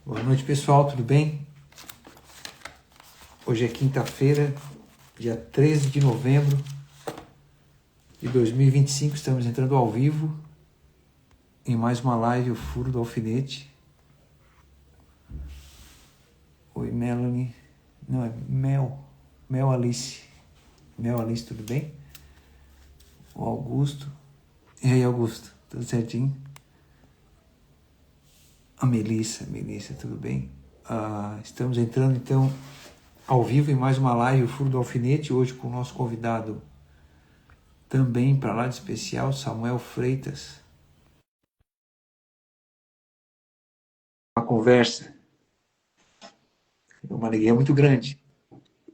Boa noite, pessoal, tudo bem? Hoje é quinta-feira, dia 13 de novembro de 2025. Estamos entrando ao vivo em mais uma live, o Furo do Alfinete. Oi, Melanie. Não, é Mel Alice. Mel Alice, tudo bem? O Augusto. E aí, Augusto, tudo certinho? A Melissa, tudo bem? Estamos entrando, então, ao vivo em mais uma live, o Furo do Alfinete, hoje com o nosso convidado também para lá de especial, Samuel Freitas. Uma conversa, uma alegria muito grande.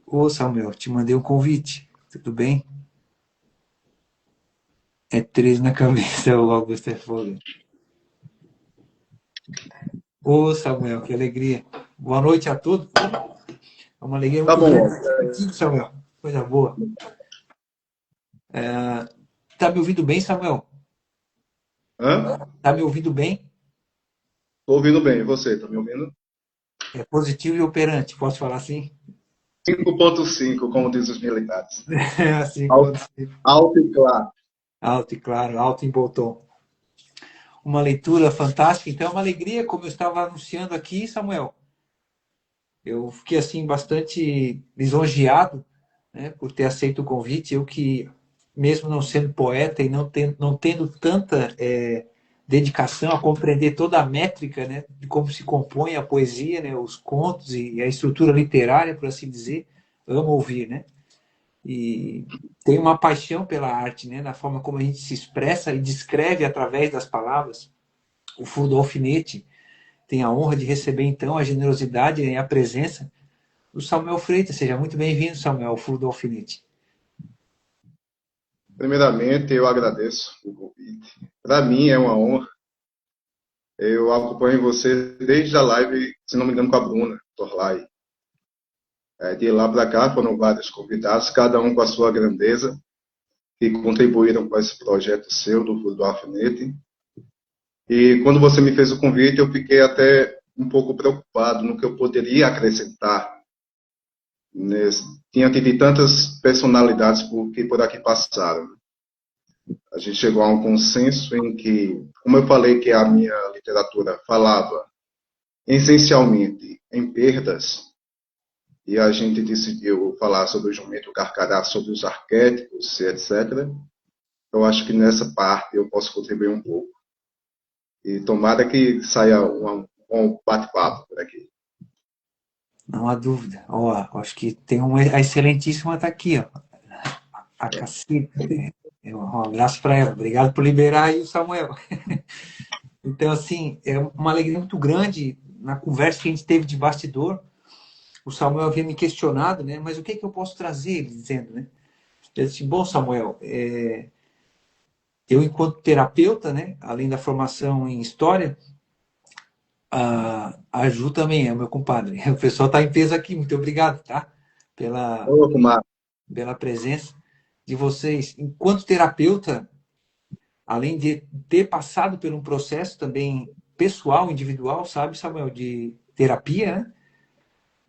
Ô Samuel, te mandei um convite, tudo bem? É 13 na cabeça, o Augusto é fogo. Ô Samuel, que alegria. Boa noite a todos. É uma alegria Tá muito bom. grande estar aqui contigo, Samuel. Coisa boa. Tá me ouvindo bem, Samuel? Hã? Tá me ouvindo bem? Tô ouvindo bem. E você, tá me ouvindo? É positivo e operante, posso falar assim? 5.5, como diz os militares. É assim, Alto, alto e claro. alto e claro, alto em bom tom. Uma leitura fantástica, então é uma alegria, como eu estava anunciando aqui, Samuel. Eu fiquei assim bastante lisonjeado, né, por ter aceito o convite. Eu que, mesmo não sendo poeta e não tendo tanta dedicação a compreender toda a métrica, né, de como se compõe a poesia, né, os contos e a estrutura literária, por assim dizer, amo ouvir, né? E tenho uma paixão pela arte, né, na forma como a gente se expressa e descreve através das palavras. O Furo do Alfinete tem a honra de receber, então, a generosidade e a presença do Samuel Freitas. Seja muito bem-vindo, Samuel, ao Furo do Alfinete. Primeiramente, eu agradeço o convite. Para mim é uma honra. Eu acompanho você desde a live, se não me engano, com a Bruna Torlai. De lá para cá foram vários convidados, cada um com a sua grandeza, que contribuíram com esse projeto seu do Alfinete. E quando você me fez o convite, eu fiquei até um pouco preocupado no que eu poderia acrescentar nesse. Tinha tido tantas personalidades que por aqui passaram. A gente chegou a um consenso em que, como eu falei que a minha literatura falava essencialmente em perdas, e a gente decidiu falar sobre o jumento carcará, sobre os arquétipos, etc., eu acho que nessa parte eu posso contribuir um pouco. E tomara que saia um bate-papo por aqui. Não há dúvida. Ó, acho que tem a excelentíssima está aqui, ó, a Cacita. Um abraço para ela. Obrigado por liberar aí o Samuel. Então, assim, é uma alegria muito grande na conversa que a gente teve de bastidor. O Samuel havia me questionado, né? Mas o que é que eu posso trazer? Ele dizendo, né? Eu disse, bom, Samuel, eu enquanto terapeuta, né? Além da formação em história, a Ju também é o meu compadre. O pessoal está em peso aqui. Muito obrigado, tá? Pela, Ô, Kumar, pela presença de vocês. Enquanto terapeuta, além de ter passado por um processo também pessoal, individual, sabe, Samuel, de terapia, né?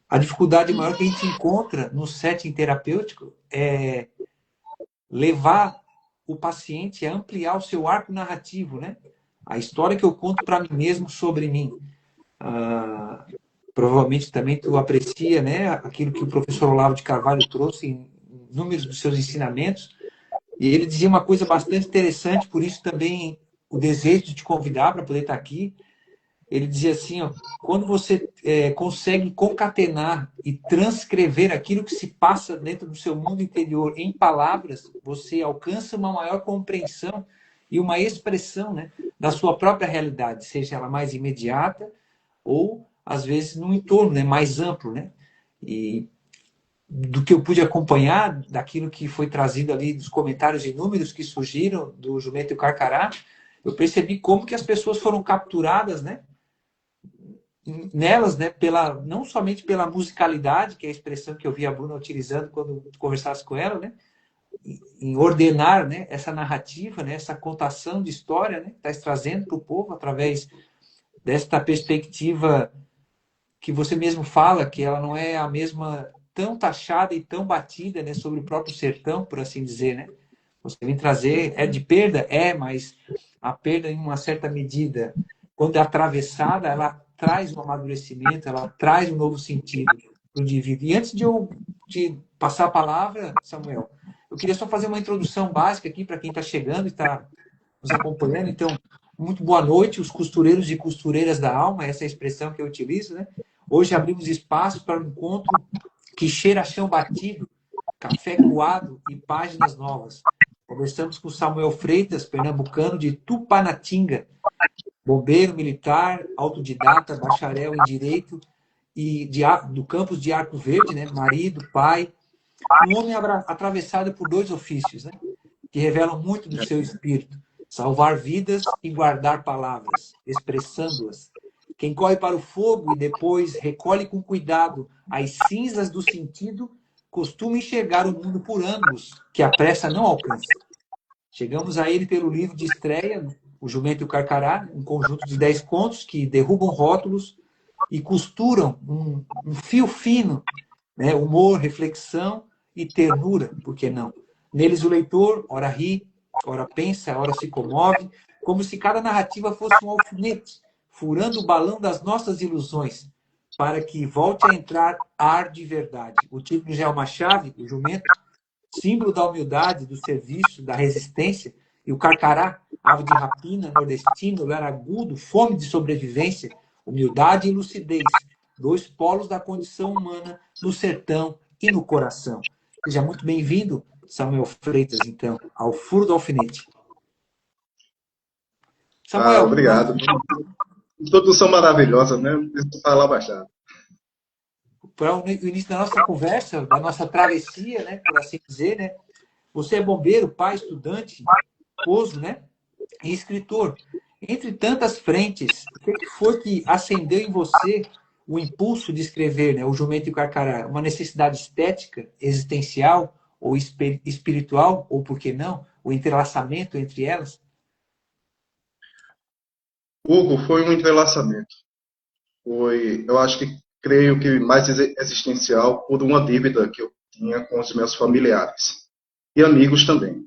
A dificuldade maior que a gente encontra no setting terapêutico é levar o paciente a ampliar o seu arco narrativo, né? A história que eu conto para mim mesmo sobre mim. Ah, provavelmente também tu aprecia, né, aquilo que o professor Olavo de Carvalho trouxe em números dos seus ensinamentos. E ele dizia uma coisa bastante interessante, por isso também o desejo de te convidar para poder estar aqui. Ele dizia assim, ó, quando você consegue concatenar e transcrever aquilo que se passa dentro do seu mundo interior em palavras, você alcança uma maior compreensão e uma expressão, né, da sua própria realidade, seja ela mais imediata ou, às vezes, num entorno, né, mais amplo. Né? E do que eu pude acompanhar, daquilo que foi trazido ali, dos comentários inúmeros que surgiram do Jumento e o Carcará, eu percebi como que as pessoas foram capturadas, né, nelas, né, não somente pela musicalidade, que é a expressão que eu vi a Bruna utilizando quando conversasse com ela, né, em ordenar, né, essa narrativa, né, essa contação de história, né, que está trazendo para o povo através desta perspectiva que você mesmo fala que ela não é a mesma tão taxada e tão batida, né, sobre o próprio sertão, por assim dizer, né? Você vem trazer, é de perda? É, mas a perda em uma certa medida, quando é atravessada, ela traz um amadurecimento, ela traz um novo sentido para o indivíduo. E antes de eu te passar a palavra, Samuel, eu queria só fazer uma introdução básica aqui para quem está chegando e está nos acompanhando. Então, muito boa noite, os costureiros e costureiras da alma, essa é a expressão que eu utilizo, né? Hoje abrimos espaço para um encontro que cheira a chão batido, café coado e páginas novas. Conversamos com Samuel Freitas, pernambucano de Tupanatinga, bombeiro militar, autodidata, bacharel em Direito e do campus de Arco Verde, né? Marido, pai, um homem atravessado por dois ofícios, né? Que revelam muito do seu espírito: salvar vidas e guardar palavras, expressando-as. Quem corre para o fogo e depois recolhe com cuidado as cinzas do sentido, costuma enxergar o mundo por ângulos que a pressa não alcança. Chegamos a ele pelo livro de estreia, O Jumento e o Carcará, um conjunto de 10 contos que derrubam rótulos e costuram um fio fino, né? Humor, reflexão e ternura, por que não? Neles o leitor, ora ri, ora pensa, ora se comove, como se cada narrativa fosse um alfinete, furando o balão das nossas ilusões, para que volte a entrar ar de verdade. O título já é uma chave, o jumento, símbolo da humildade, do serviço, da resistência, e o carcará, ave de rapina, nordestino, olhar agudo, fome de sobrevivência, humildade e lucidez, dois polos da condição humana no sertão e no coração. Seja muito bem-vindo, Samuel Freitas, então, ao Furo do Alfinete. Samuel, Obrigado. Introdução maravilhosa, né? Não preciso falar bastante. para o início da nossa conversa, da nossa travessia, né, por assim dizer, né? Você é bombeiro, pai, estudante, esposo, né? E escritor. Entre tantas frentes, o que foi que acendeu em você o impulso de escrever, né? O Jumento e o Carcará? Uma necessidade estética, existencial ou espiritual, ou por que não, o entrelaçamento entre elas? Hugo, foi um entrelaçamento. Foi, eu acho que creio que mais existencial por uma dívida que eu tinha com os meus familiares e amigos também.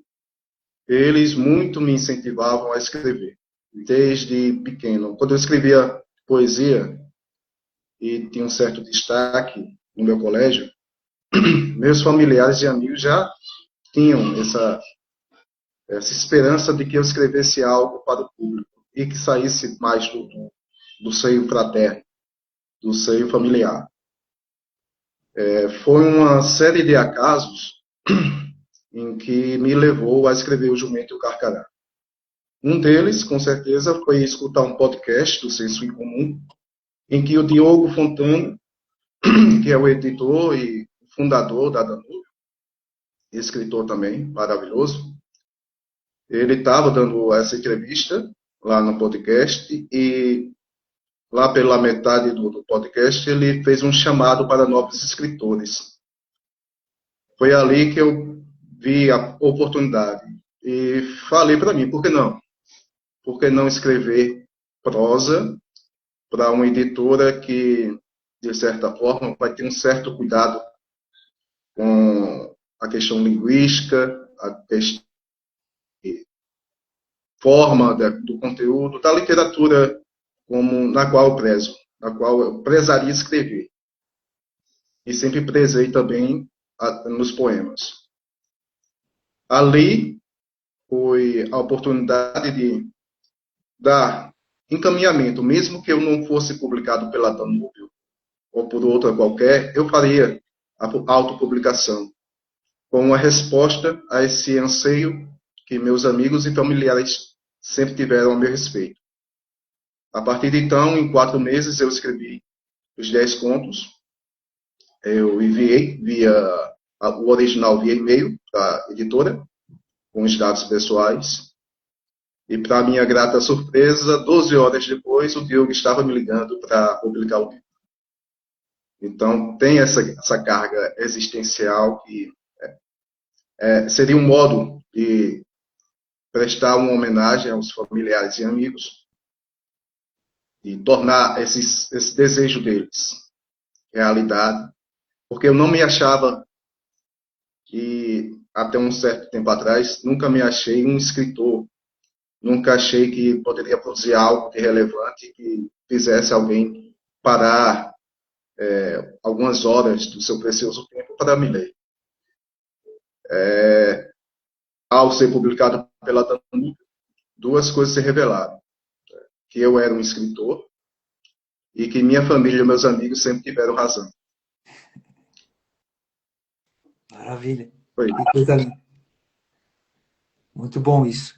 Eles muito me incentivavam a escrever, desde pequeno. Quando eu escrevia poesia e tinha um certo destaque no meu colégio, meus familiares e amigos já tinham essa esperança de que eu escrevesse algo para o público e que saísse mais do seio fraterno, do seio familiar. Foi uma série de acasos em que me levou a escrever O Jumento e o Carcará. Um deles, com certeza, foi escutar um podcast do Senso em Comum, em que o Diogo Fontana, que é o editor e fundador da Danúbio, escritor também, maravilhoso, ele estava dando essa entrevista lá no podcast e lá pela metade do podcast ele fez um chamado para novos escritores. Foi ali que eu vi a oportunidade e falei para mim, por que não? Por que não escrever prosa para uma editora que, de certa forma, vai ter um certo cuidado com a questão linguística, a questão forma do conteúdo, da literatura como na qual eu prezo, na qual eu prezaria escrever. E sempre prezei também nos poemas. Ali foi a oportunidade de dar encaminhamento, mesmo que eu não fosse publicado pela Danúbio ou por outra qualquer, eu faria a autopublicação, como uma resposta a esse anseio que meus amigos e familiares sempre tiveram a meu respeito. A partir de então, em 4 meses, eu escrevi os 10 contos. Eu enviei o original via e-mail para a editora, com os dados pessoais. E, para minha grata surpresa, 12 horas depois, o Diogo estava me ligando para publicar o livro. Então, tem essa carga existencial que seria um modo de prestar uma homenagem aos familiares e amigos e tornar esse desejo deles realidade, porque eu não me achava, e até um certo tempo atrás, nunca me achei um escritor, nunca achei que poderia produzir algo de relevante que fizesse alguém parar algumas horas do seu precioso tempo para me ler. Ao ser publicado pela Tânia, duas coisas se revelaram: que eu era um escritor e que minha família e meus amigos sempre tiveram razão. Maravilha. Foi. Que coisa linda. Muito bom isso.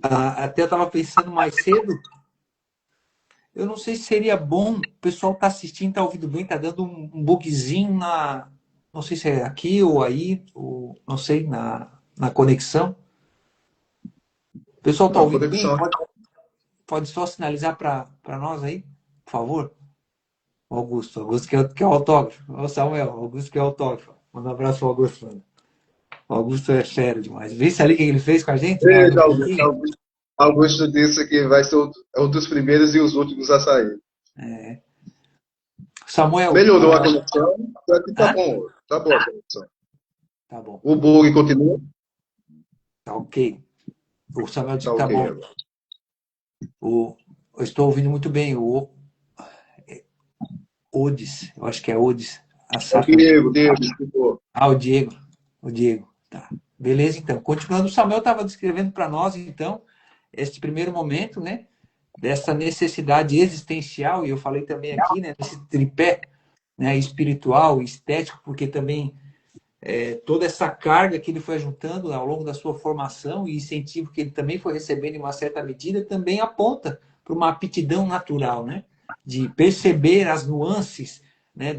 Até eu estava pensando mais cedo, eu não sei se seria bom, o pessoal está assistindo, está ouvindo bem, está dando um bugzinho na, não sei se é aqui ou aí, ou, não sei, na conexão. O pessoal está Não, ouvindo bem? conexão. Pode só sinalizar para nós aí, por favor? Augusto que é o autógrafo. O Samuel, Augusto que é o autógrafo. Manda um abraço para o Augusto, mano. O Augusto é sério demais. Vê se ali o que ele fez com a gente no Veja, pouquinho. Augusto disse que vai ser um dos primeiros e os últimos a sair. É. Samuel, Melhorou a conexão, aqui tá ah, bom, tá boa a conexão. tá bom, O bug continua? tá ok. O Samuel disse Tá que tá ok bom. agora. Eu estou ouvindo muito bem. O Odes, eu acho que é Odes. A É o Safra. Diego, desculpa. Ah, o Diego. O Diego. Tá. Beleza, então. Continuando, o Samuel estava descrevendo para nós, então, este primeiro momento, né? Dessa necessidade existencial, e eu falei também aqui, né? Desse tripé, né, espiritual, estético, porque também toda essa carga que ele foi juntando ao longo da sua formação e incentivo que ele também foi recebendo em uma certa medida, também aponta para uma aptidão natural, né? De perceber as nuances, né,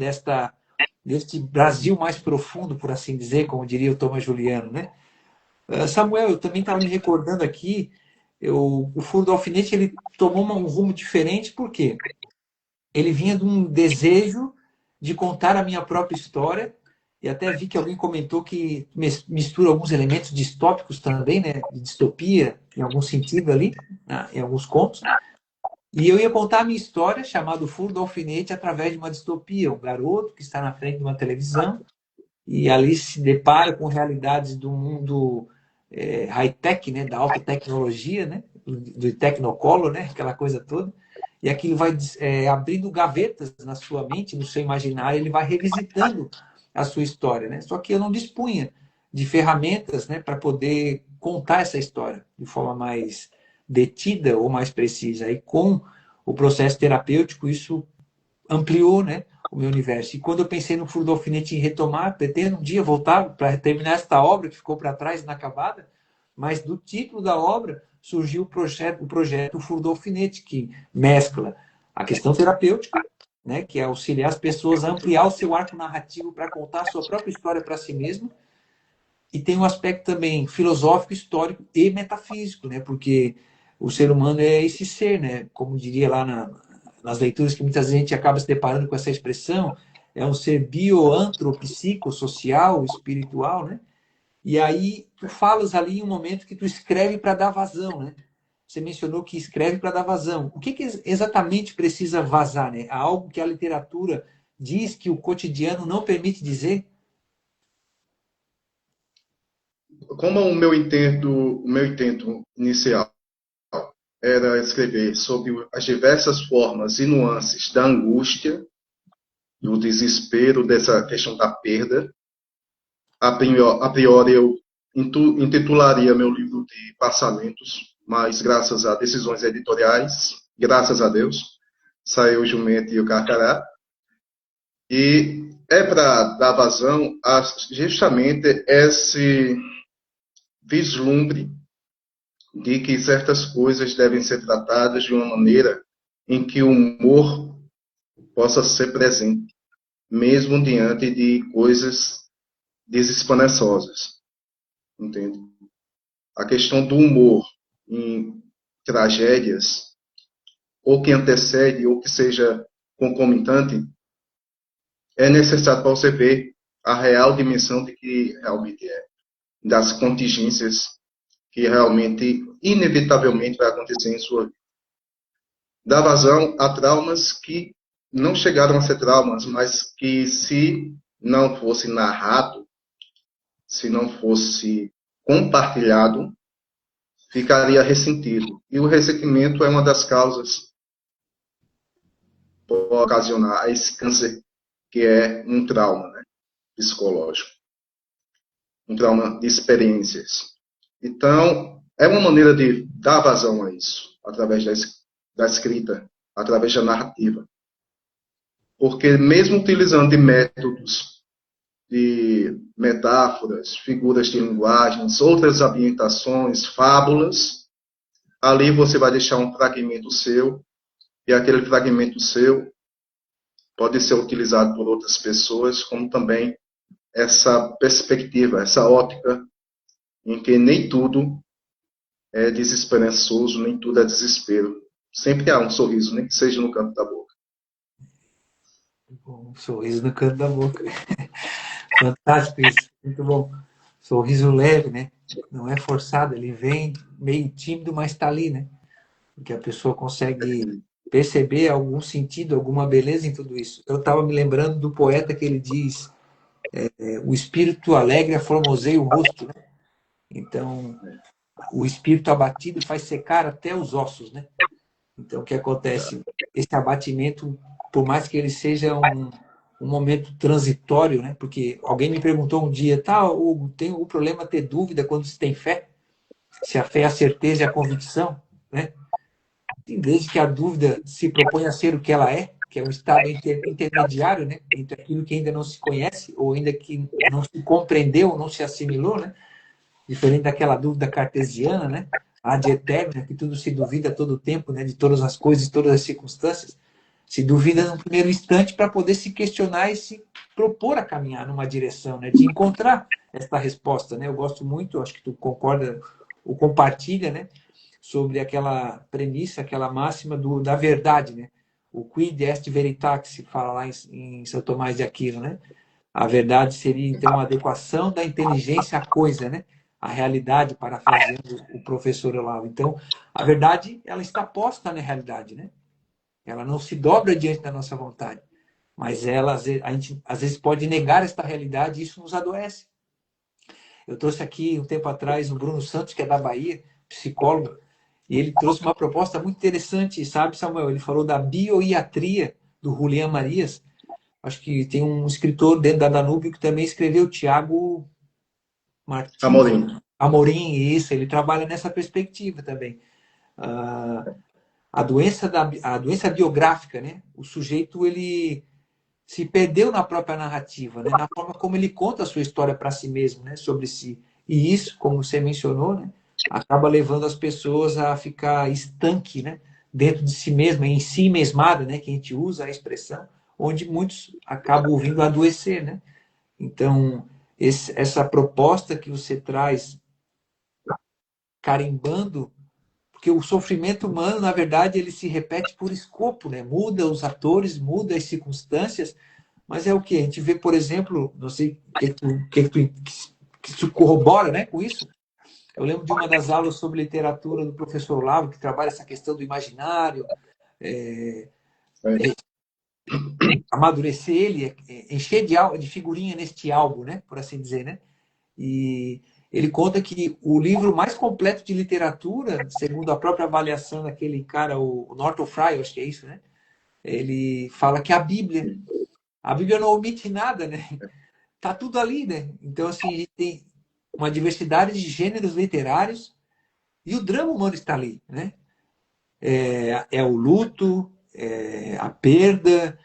deste Brasil mais profundo, por assim dizer, como diria o Thomas Juliano, né? Samuel, eu também estava me recordando aqui, o Furo do Alfinete ele tomou um rumo diferente, por quê? Ele vinha de um desejo de contar a minha própria história, e até vi que alguém comentou que mistura alguns elementos distópicos também, né, de distopia, em algum sentido ali, né, em alguns contos. E eu ia contar a minha história, chamada O Furo do Alfinete, através de uma distopia. Um garoto que está na frente de uma televisão e ali se depara com realidades do mundo high-tech, né, da alta tecnologia, né, do tecnocolo, né, aquela coisa toda. E aquilo vai abrindo gavetas na sua mente, no seu imaginário, ele vai revisitando a sua história, né? Só que eu não dispunha de ferramentas, né, para poder contar essa história de forma mais detida ou mais precisa. E com o processo terapêutico, isso ampliou, né, o meu universo. E quando eu pensei no Furo do Alfinete em retomar, pretendo um dia voltar para terminar esta obra que ficou para trás, inacabada, mas do título da obra surgiu o projeto Furo do Alfinete, que mescla a questão terapêutica, né, que é auxiliar as pessoas a ampliar o seu arco narrativo para contar a sua própria história para si mesmo, e tem um aspecto também filosófico, histórico e metafísico, né, porque o ser humano é esse ser, né, como diria lá nas leituras que muitas vezes a gente acaba se deparando com essa expressão, é um ser bioantropsicossocial, espiritual, né? E aí tu falas ali em um momento que tu escreve para dar vazão, né? Você mencionou que escreve para dar vazão. O que exatamente precisa vazar, né? Há algo que a literatura diz que o cotidiano não permite dizer? Como o meu intento inicial era escrever sobre as diversas formas e nuances da angústia, do desespero, dessa questão da perda, a priori eu intitularia meu livro de Passamentos, mas graças a decisões editoriais, graças a Deus, saiu o Jumento e o Carcará, e é para dar vazão a justamente esse vislumbre de que certas coisas devem ser tratadas de uma maneira em que o humor possa ser presente, mesmo diante de coisas desesperançosas, entende? A questão do humor em tragédias, ou que antecede, ou que seja concomitante, é necessário para você ver a real dimensão de que realmente é, das contingências que realmente, inevitavelmente, vai acontecer em sua vida. Dá vazão a traumas que não chegaram a ser traumas, mas que se não fosse narrado, se não fosse compartilhado, ficaria ressentido. E o ressentimento é uma das causas que pode ocasionar esse câncer, que é um trauma, né, psicológico, um trauma de experiências. Então, é uma maneira de dar vazão a isso, através da escrita, através da narrativa. Porque mesmo utilizando de métodos, de metáforas, figuras de linguagens, outras ambientações, fábulas, ali você vai deixar um fragmento seu, e aquele fragmento seu pode ser utilizado por outras pessoas, como também essa perspectiva, essa ótica, em que nem tudo é desesperançoso, nem tudo é desespero. Sempre há um sorriso, nem que seja no canto da boca. Um sorriso no canto da boca. Fantástico isso, muito bom. Sorriso leve, né? Não é forçado, ele vem meio tímido, mas está ali, né? Porque a pessoa consegue perceber algum sentido, alguma beleza em tudo isso. Eu estava me lembrando do poeta que ele diz: o espírito alegre aformoseia o rosto, né? Então, o espírito abatido faz secar até os ossos, né? Então, o que acontece? Esse abatimento, por mais que ele seja um momento transitório, né? Porque alguém me perguntou um dia, tá, Hugo, tem o problema ter dúvida quando se tem fé? Se a fé é a certeza e a convicção, né? Desde que a dúvida se propõe a ser o que ela é, que é um estado intermediário, né? Entre aquilo que ainda não se conhece ou ainda que não se compreendeu, não se assimilou, né? Diferente daquela dúvida cartesiana, né? Ad eterna, que tudo se duvida a todo tempo, né? De todas as coisas, todas as circunstâncias. Se duvida no primeiro instante para poder se questionar e se propor a caminhar numa direção, né? De encontrar esta resposta, né? Eu gosto muito, acho que tu concorda ou compartilha, né? Sobre aquela premissa, aquela máxima da verdade, né? O quid est veritatis, se fala lá em São Tomás de Aquino, né? A verdade seria, então, a adequação da inteligência à coisa, né? A realidade, parafraseando o professor Olavo. Então, a verdade, ela está posta na realidade, né? Ela não se dobra diante da nossa vontade. Mas ela, a gente, às vezes, pode negar esta realidade e isso nos adoece. Eu trouxe aqui, um tempo atrás, o Bruno Santos, que é da Bahia, psicólogo, e ele trouxe uma proposta muito interessante, sabe, Samuel? Ele falou da bioiatria do Julián Marias. Acho que tem um escritor dentro da Danúbio que também escreveu, Tiago Martins, Amorim. Amorim, isso, ele trabalha nessa perspectiva também. A doença biográfica, né? O sujeito, ele se perdeu na própria narrativa, né? Na forma como ele conta a sua história para si mesmo, né? Sobre si. E isso, como você mencionou, né? Acaba levando as pessoas a ficar estanque, né? Dentro de si mesma, em si mesmada, né? Que a gente usa a expressão, onde muitos acabam vindo a adoecer, né? Então, essa proposta que você traz, carimbando, porque o sofrimento humano, na verdade, ele se repete por escopo, né? Muda os atores, muda as circunstâncias, mas é o que? A gente vê, por exemplo, não sei que isso corrobora, né, com isso. Eu lembro de uma das aulas sobre literatura do professor Olavo, que trabalha essa questão do imaginário, amadurecer ele, encher de figurinha neste álbum, né, por assim dizer, né? E ele conta que o livro mais completo de literatura, segundo a própria avaliação daquele cara, o Norton Fry, acho que é isso, né? Ele fala que a Bíblia não omite nada, né? Tá tudo ali, né? Então, assim, a gente tem uma diversidade de gêneros literários e o drama humano está ali, né? É o luto, a perda,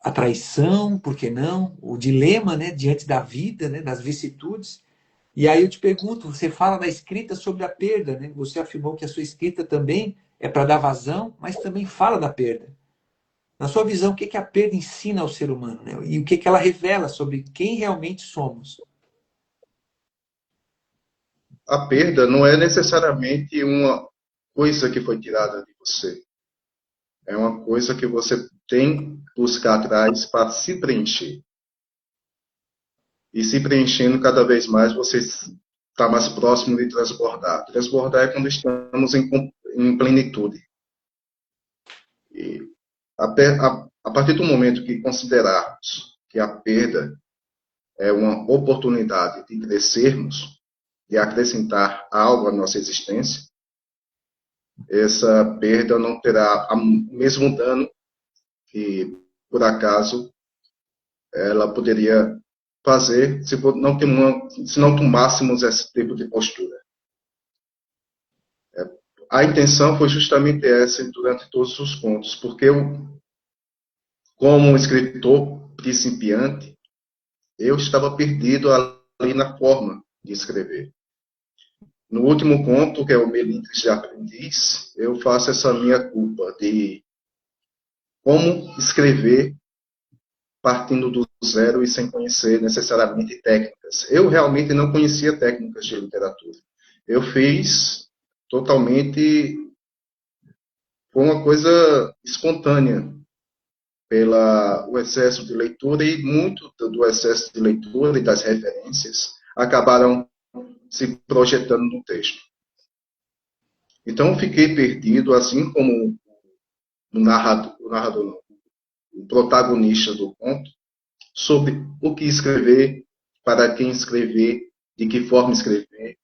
a traição, por que não? O dilema, né? Diante da vida, né? Das vicissitudes. E aí eu te pergunto, você fala da escrita sobre a perda, né? Você afirmou que a sua escrita também é para dar vazão, mas também fala da perda. Na sua visão, o que a perda ensina ao ser humano, né? E o que ela revela sobre quem realmente somos? A perda não é necessariamente uma coisa que foi tirada de você. É uma coisa que você tem que buscar atrás para se preencher. E se preenchendo cada vez mais, você está mais próximo de transbordar. Transbordar é quando estamos em plenitude. E A partir do momento que considerarmos que a perda é uma oportunidade de crescermos, de acrescentar algo à nossa existência, essa perda não terá o mesmo dano que, por acaso, ela poderia fazer se não tomássemos esse tipo de postura. A intenção foi justamente essa durante todos os contos, porque eu, como um escritor principiante, eu estava perdido ali na forma de escrever. No último conto, que é o Melindres de Aprendiz, eu faço essa minha culpa de como escrever partindo do zero e sem conhecer necessariamente técnicas. Eu realmente não conhecia técnicas de literatura. Eu fiz totalmente, foi uma coisa espontânea, pelo excesso de leitura, e muito do excesso de leitura e das referências acabaram se projetando no texto. Então, eu fiquei perdido, assim como o protagonista do conto, sobre o que escrever, para quem escrever, de que forma escrever,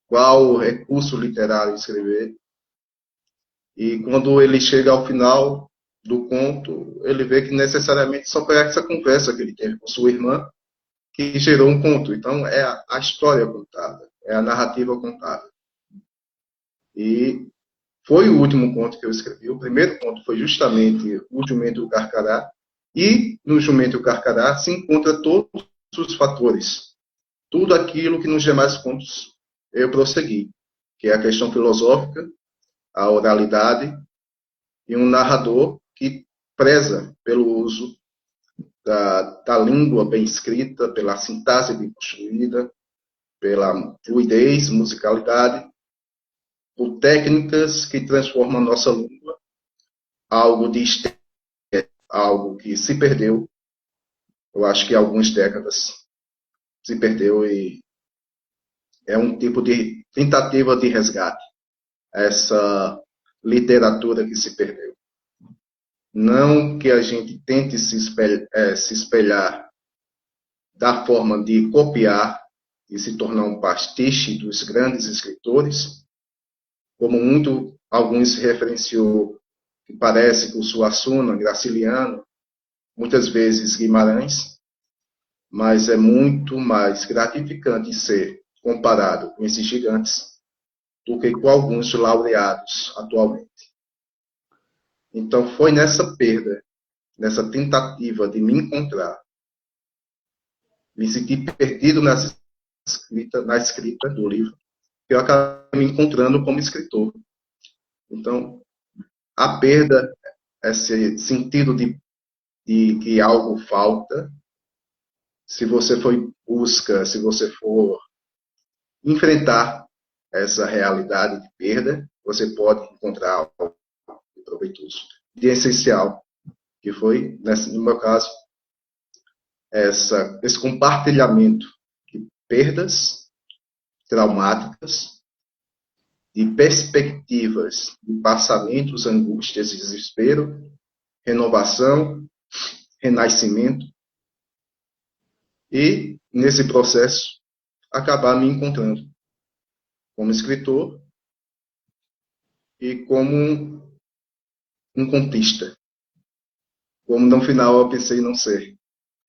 qual recurso literário escrever. E quando ele chega ao final do conto, ele vê que necessariamente só foi essa conversa que ele teve com sua irmã que gerou um conto. Então, é a história contada, é a narrativa contada. E foi o último conto que eu escrevi. O primeiro conto foi justamente O Jumento e o Carcará. E no Jumento e o Carcará se encontra todos os fatores, tudo aquilo que nos demais contos eu prossegui, que é a questão filosófica, a oralidade e um narrador que preza pelo uso da língua bem escrita, pela sintaxe bem construída, pela fluidez, musicalidade, por técnicas que transformam a nossa língua algo de algo que se perdeu, eu acho que há algumas décadas se perdeu, e é um tipo de tentativa de resgate, essa literatura que se perdeu. Não que a gente tente se espelhar da forma de copiar e se tornar um pastiche dos grandes escritores, como alguns se referenciou, que parece que o Suassuna, Graciliano, muitas vezes Guimarães, mas é muito mais gratificante ser comparado com esses gigantes do que com alguns laureados atualmente. Então foi nessa perda, nessa tentativa de me encontrar, me senti perdido na escrita do livro, que eu acabei me encontrando como escritor. Então, a perda, esse sentido de que algo falta, se você se você for enfrentar essa realidade de perda, você pode encontrar algo de proveitoso, de essencial, que foi, no meu caso, esse compartilhamento de perdas traumáticas, de perspectivas, de passamentos, angústias, desespero, renovação, renascimento, e, nesse processo, acabar me encontrando como escritor e como um contista. Como no final eu pensei não ser,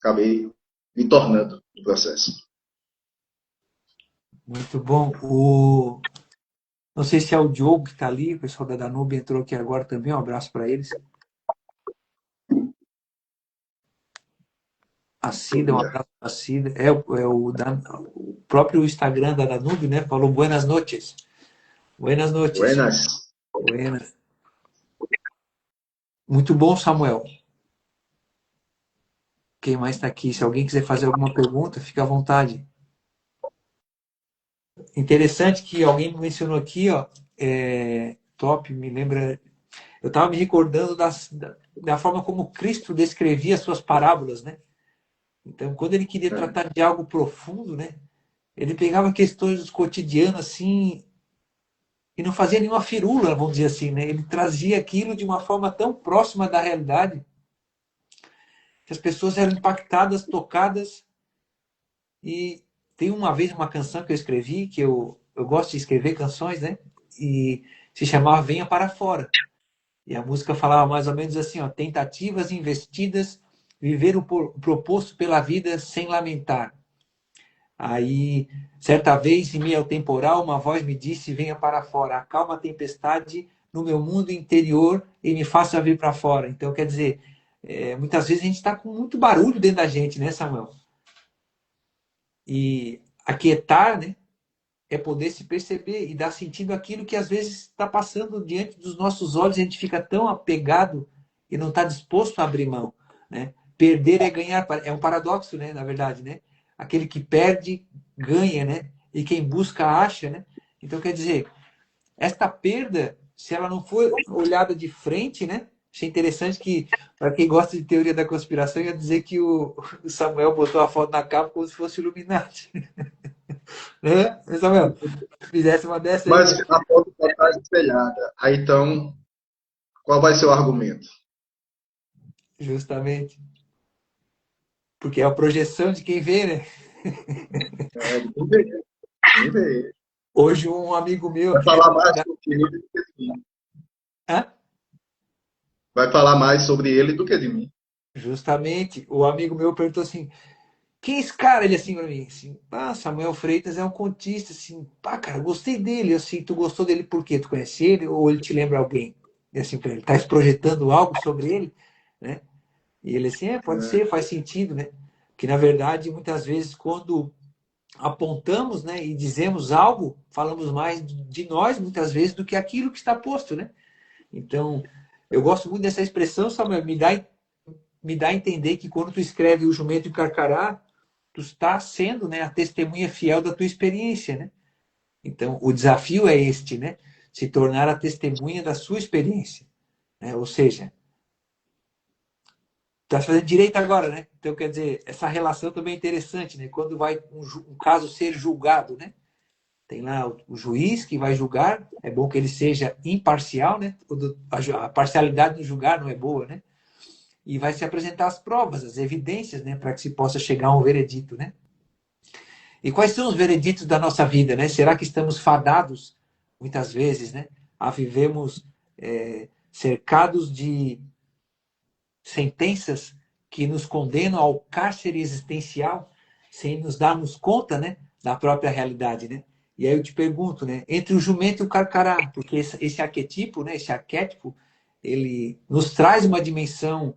acabei me tornando no processo. Muito bom. Não sei se é o Diogo que está ali, o pessoal da Danube entrou aqui agora também, um abraço para eles. A Cida, um abraço para a Cida. O próprio Instagram da Danube, né? Falou buenas noches. Buenas noches. Buenas. Buenas. Muito bom, Samuel. Quem mais está aqui? Se alguém quiser fazer alguma pergunta, fica à vontade. Interessante que alguém mencionou aqui, ó, top, me lembra. Eu estava me recordando da forma como Cristo descrevia as suas parábolas, né? Então, quando ele queria tratar de algo profundo, né? Ele pegava questões do cotidiano, assim, e não fazia nenhuma firula, vamos dizer assim, né? Ele trazia aquilo de uma forma tão próxima da realidade que as pessoas eram impactadas, tocadas. E tem uma vez uma canção que eu escrevi, que eu gosto de escrever canções, né? E se chamava Venha para Fora. E a música falava mais ou menos assim, ó, tentativas investidas, viver o proposto pela vida sem lamentar. Aí, certa vez, em meio ao temporal, uma voz me disse, venha para fora, acalma a tempestade no meu mundo interior e me faça vir para fora. Então, quer dizer, muitas vezes a gente está com muito barulho dentro da gente, né, Samuel? E aquietar, né, é poder se perceber e dar sentido àquilo que às vezes está passando diante dos nossos olhos, a gente fica tão apegado e não está disposto a abrir mão, né? Perder é ganhar, é um paradoxo, né, na verdade, né? Aquele que perde ganha, né? E quem busca acha, né? Então quer dizer, esta perda, se ela não for olhada de frente, né? Achei interessante que, para quem gosta de teoria da conspiração, ia dizer que o Samuel botou a foto na capa como se fosse Illuminati. Né, Samuel? Fizesse uma dessa aí, Mas a foto está espelhada. Aí então, qual vai ser o argumento? justamente. Porque é a projeção de quem vê, né? É, ninguém vê. Hoje um amigo meu. Vai falar mais sobre ele do que de mim. Hã? Vai falar mais sobre ele do que de mim. Justamente, o amigo meu perguntou assim: quem é esse cara? Ele assim pra mim, assim, Samuel Freitas é um contista, assim, cara, gostei dele, assim, tu gostou dele por quê? Tu conhece ele ou ele te lembra alguém? E assim, pra ele, tá projetando algo sobre ele, né? E ele assim, pode É, ser, faz sentido, né? Que na verdade, muitas vezes, quando apontamos, né, e dizemos algo, falamos mais de nós, muitas vezes, do que aquilo que está posto, né? Então, eu gosto muito dessa expressão, Samuel, me dá a entender que quando tu escreve o jumento e o carcará, tu está sendo, né, a testemunha fiel da tua experiência, né? Então, o desafio é este, né? Se tornar a testemunha da sua experiência, né? Ou seja, tu estás fazendo direito agora, né? Então, quer dizer, essa relação também é interessante, né? Quando vai um caso ser julgado, né? Tem lá o juiz que vai julgar, é bom que ele seja imparcial, né? A parcialidade no julgar não é boa, né? E vai se apresentar as provas, as evidências, né? Para que se possa chegar a um veredito, né? E quais são os vereditos da nossa vida, né? Será que estamos fadados, muitas vezes, né? A vivemos cercados de sentenças que nos condenam ao cárcere existencial, sem nos darmos conta, né? Da própria realidade, né? E aí eu te pergunto, né? Entre o jumento e o carcará, porque esse arquetipo, né? Esse arquétipo, ele nos traz uma dimensão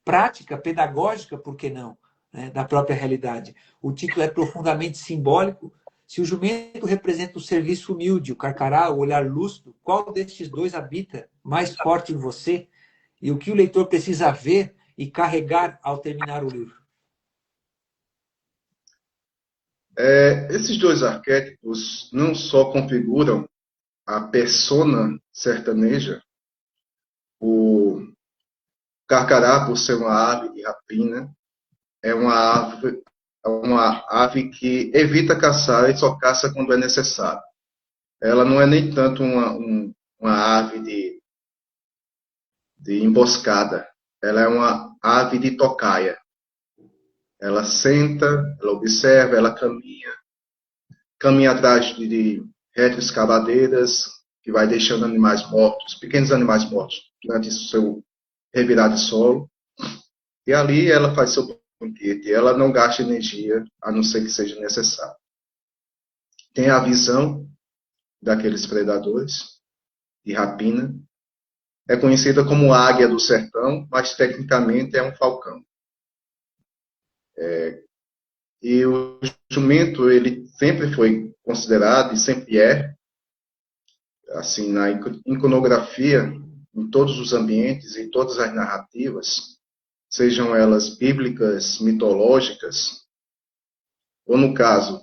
prática, pedagógica, por que não? Né, da própria realidade. O título é profundamente simbólico. Se o jumento representa o serviço humilde, o carcará, o olhar lúcido, qual destes dois habita mais forte em você? E o que o leitor precisa ver e carregar ao terminar o livro? Esses dois arquétipos não só configuram a persona sertaneja, o carcará, por ser uma ave de rapina, é uma ave que evita caçar e só caça quando é necessário. Ela não é nem tanto uma ave de emboscada, ela é uma ave de tocaia. Ela senta, ela observa, ela caminha atrás de retroescavadeiras, que vai deixando animais mortos, pequenos animais mortos, durante o seu revirar de solo. E ali ela faz seu banquete. Ela não gasta energia, a não ser que seja necessário. Tem a visão daqueles predadores de rapina. É conhecida como águia do sertão, mas tecnicamente é um falcão. E o jumento, ele sempre foi considerado, e sempre é, assim, na iconografia, em todos os ambientes, em todas as narrativas, sejam elas bíblicas, mitológicas, ou no caso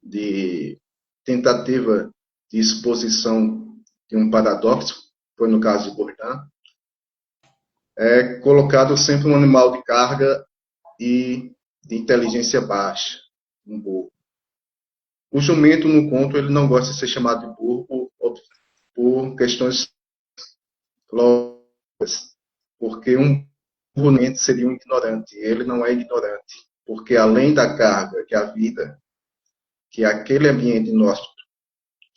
de tentativa de exposição de um paradoxo, foi no caso de Bourdain, é colocado sempre um animal de carga e de inteligência baixa, um burro. O jumento, no conto, ele não gosta de ser chamado de burro, por por questões lógicas, porque um burro seria um ignorante. Ele não é ignorante, porque além da carga que a vida, que aquele ambiente nosso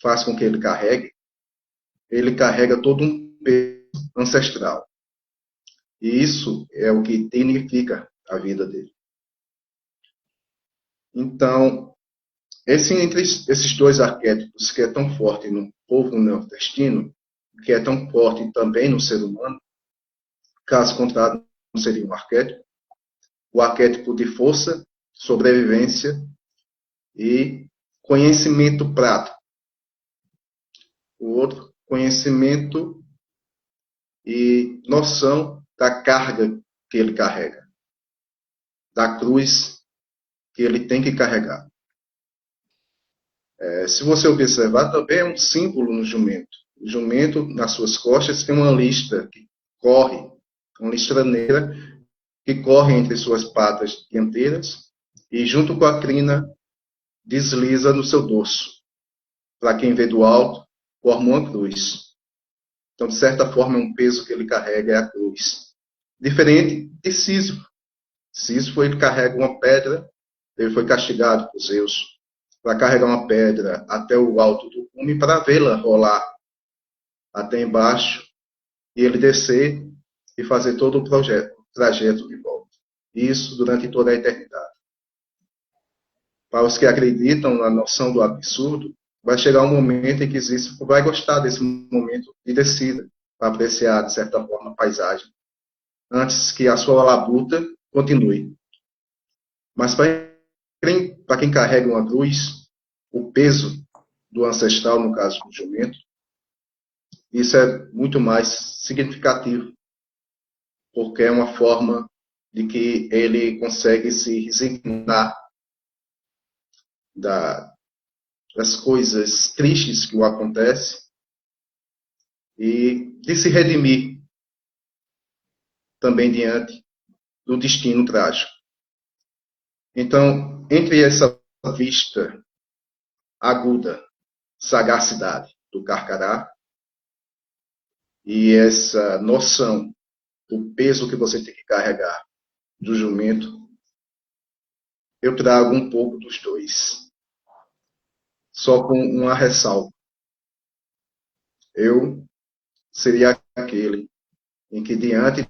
faz com que ele carrega todo um peso ancestral. E isso é o que dignifica a vida dele. Então, entre esses dois arquétipos que é tão forte no povo nordestino, que é tão forte também no ser humano, caso contrário, não seria um arquétipo. O arquétipo de força, sobrevivência e conhecimento prático. O outro, conhecimento e noção da carga que ele carrega, da cruz que ele tem que carregar. Se você observar, também é um símbolo no jumento. O jumento, nas suas costas, tem uma listra que corre, uma listra negra que corre entre suas patas dianteiras e, junto com a crina, desliza no seu dorso. Para quem vê do alto, forma uma cruz. Então, de certa forma, um peso que ele carrega é a cruz. Diferente de Sísifo. Sísifo, ele carrega uma pedra, ele foi castigado por Zeus para carregar uma pedra até o alto do cume para vê-la rolar até embaixo e ele descer e fazer todo o trajeto de volta. Isso durante toda a eternidade. Para os que acreditam na noção do absurdo, vai chegar um momento em que Sísifo vai gostar desse momento de descida, para apreciar, de certa forma, a paisagem, antes que a sua labuta continue. Mas para quem carrega uma cruz, o peso do ancestral, no caso do jumento, isso é muito mais significativo, porque é uma forma de que ele consegue se resignar das coisas tristes que o acontecem e de se redimir também diante do destino trágico. Então, entre essa vista aguda, sagacidade do Carcará e essa noção do peso que você tem que carregar do jumento, eu trago um pouco dos dois. Só com uma ressalva. Eu seria aquele em que, diante do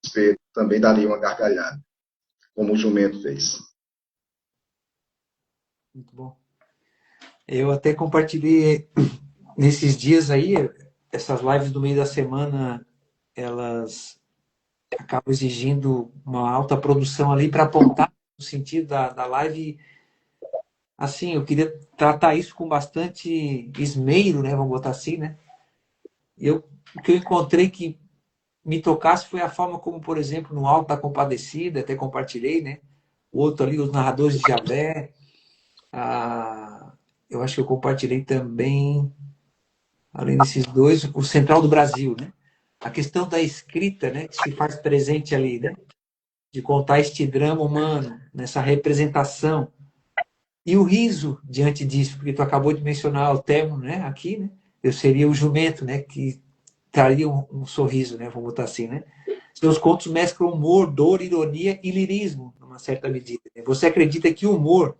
espelho, também daria uma gargalhada, como o jumento fez. Muito bom. Eu até compartilhei nesses dias aí, essas lives do meio da semana, elas acabam exigindo uma alta produção ali para apontar no sentido da live. Assim, eu queria tratar isso com bastante esmero, né? Vamos botar assim, né? O que eu encontrei que me tocasse foi a forma como, por exemplo, no Alto da Compadecida, até compartilhei, né? O outro ali, os narradores de Javé. Eu acho que eu compartilhei também, além desses dois, o Central do Brasil, né? A questão da escrita, né? Que se faz presente ali, né? De contar este drama humano, nessa representação. E o riso diante disso, porque tu acabou de mencionar o termo, né? Aqui, né? Eu seria o jumento, né? Que traria um sorriso, né? Vamos botar assim, né? Seus contos mesclam humor, dor, ironia e lirismo, numa certa medida. Né? Você acredita que o humor,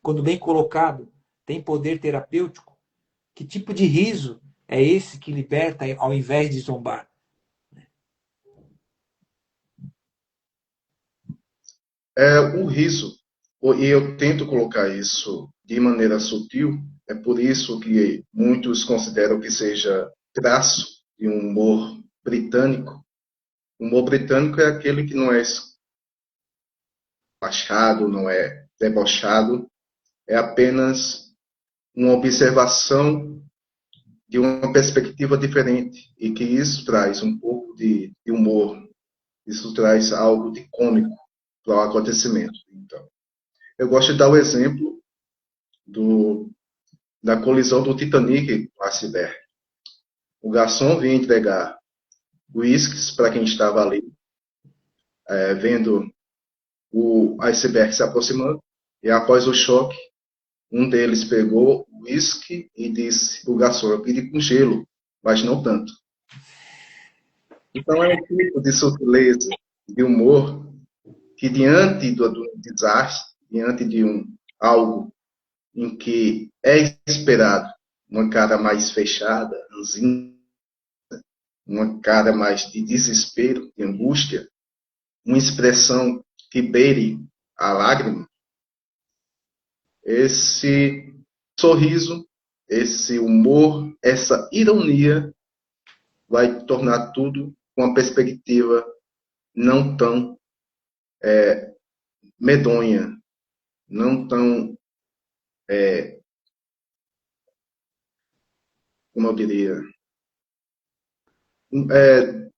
quando bem colocado, tem poder terapêutico? Que tipo de riso é esse que liberta ao invés de zombar? O riso, e eu tento colocar isso de maneira sutil, é por isso que muitos consideram que seja traço de um humor britânico. O humor britânico é aquele que não é escrachado, não é debochado, é apenas uma observação de uma perspectiva diferente e que isso traz um pouco de humor, isso traz algo de cômico para o acontecimento. Então, eu gosto de dar o exemplo da colisão do Titanic com o iceberg. O garçom vinha entregar uísques para quem estava ali, vendo o iceberg se aproximando, e após o choque, um deles pegou whisky e disse o garçom, eu pedi com gelo, mas não tanto. Então é um tipo de sutileza, de humor, que diante do desastre, diante de algo em que é esperado uma cara mais fechada, ranzinza, uma cara mais de desespero, de angústia, uma expressão que beire a lágrima, esse sorriso, esse humor, essa ironia vai tornar tudo com uma perspectiva não tão medonha, não tão, como eu diria,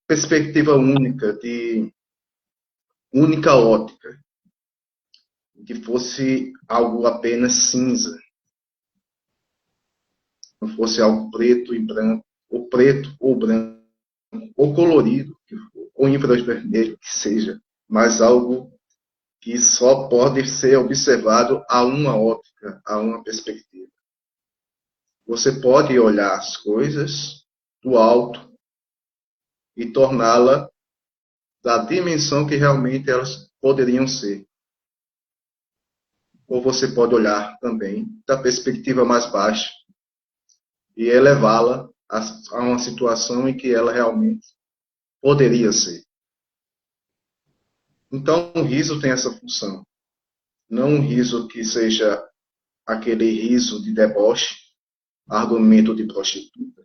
perspectiva única, de única ótica, que fosse algo apenas cinza, não fosse algo preto e branco, ou branco, ou colorido, ou infravermelho, que seja, mas algo que só pode ser observado a uma ótica, a uma perspectiva. Você pode olhar as coisas do alto e torná-la da dimensão que realmente elas poderiam ser. Ou você pode olhar também da perspectiva mais baixa e elevá-la a uma situação em que ela realmente poderia ser. Então, o riso tem essa função. Não um riso que seja aquele riso de deboche, argumento de prostituta,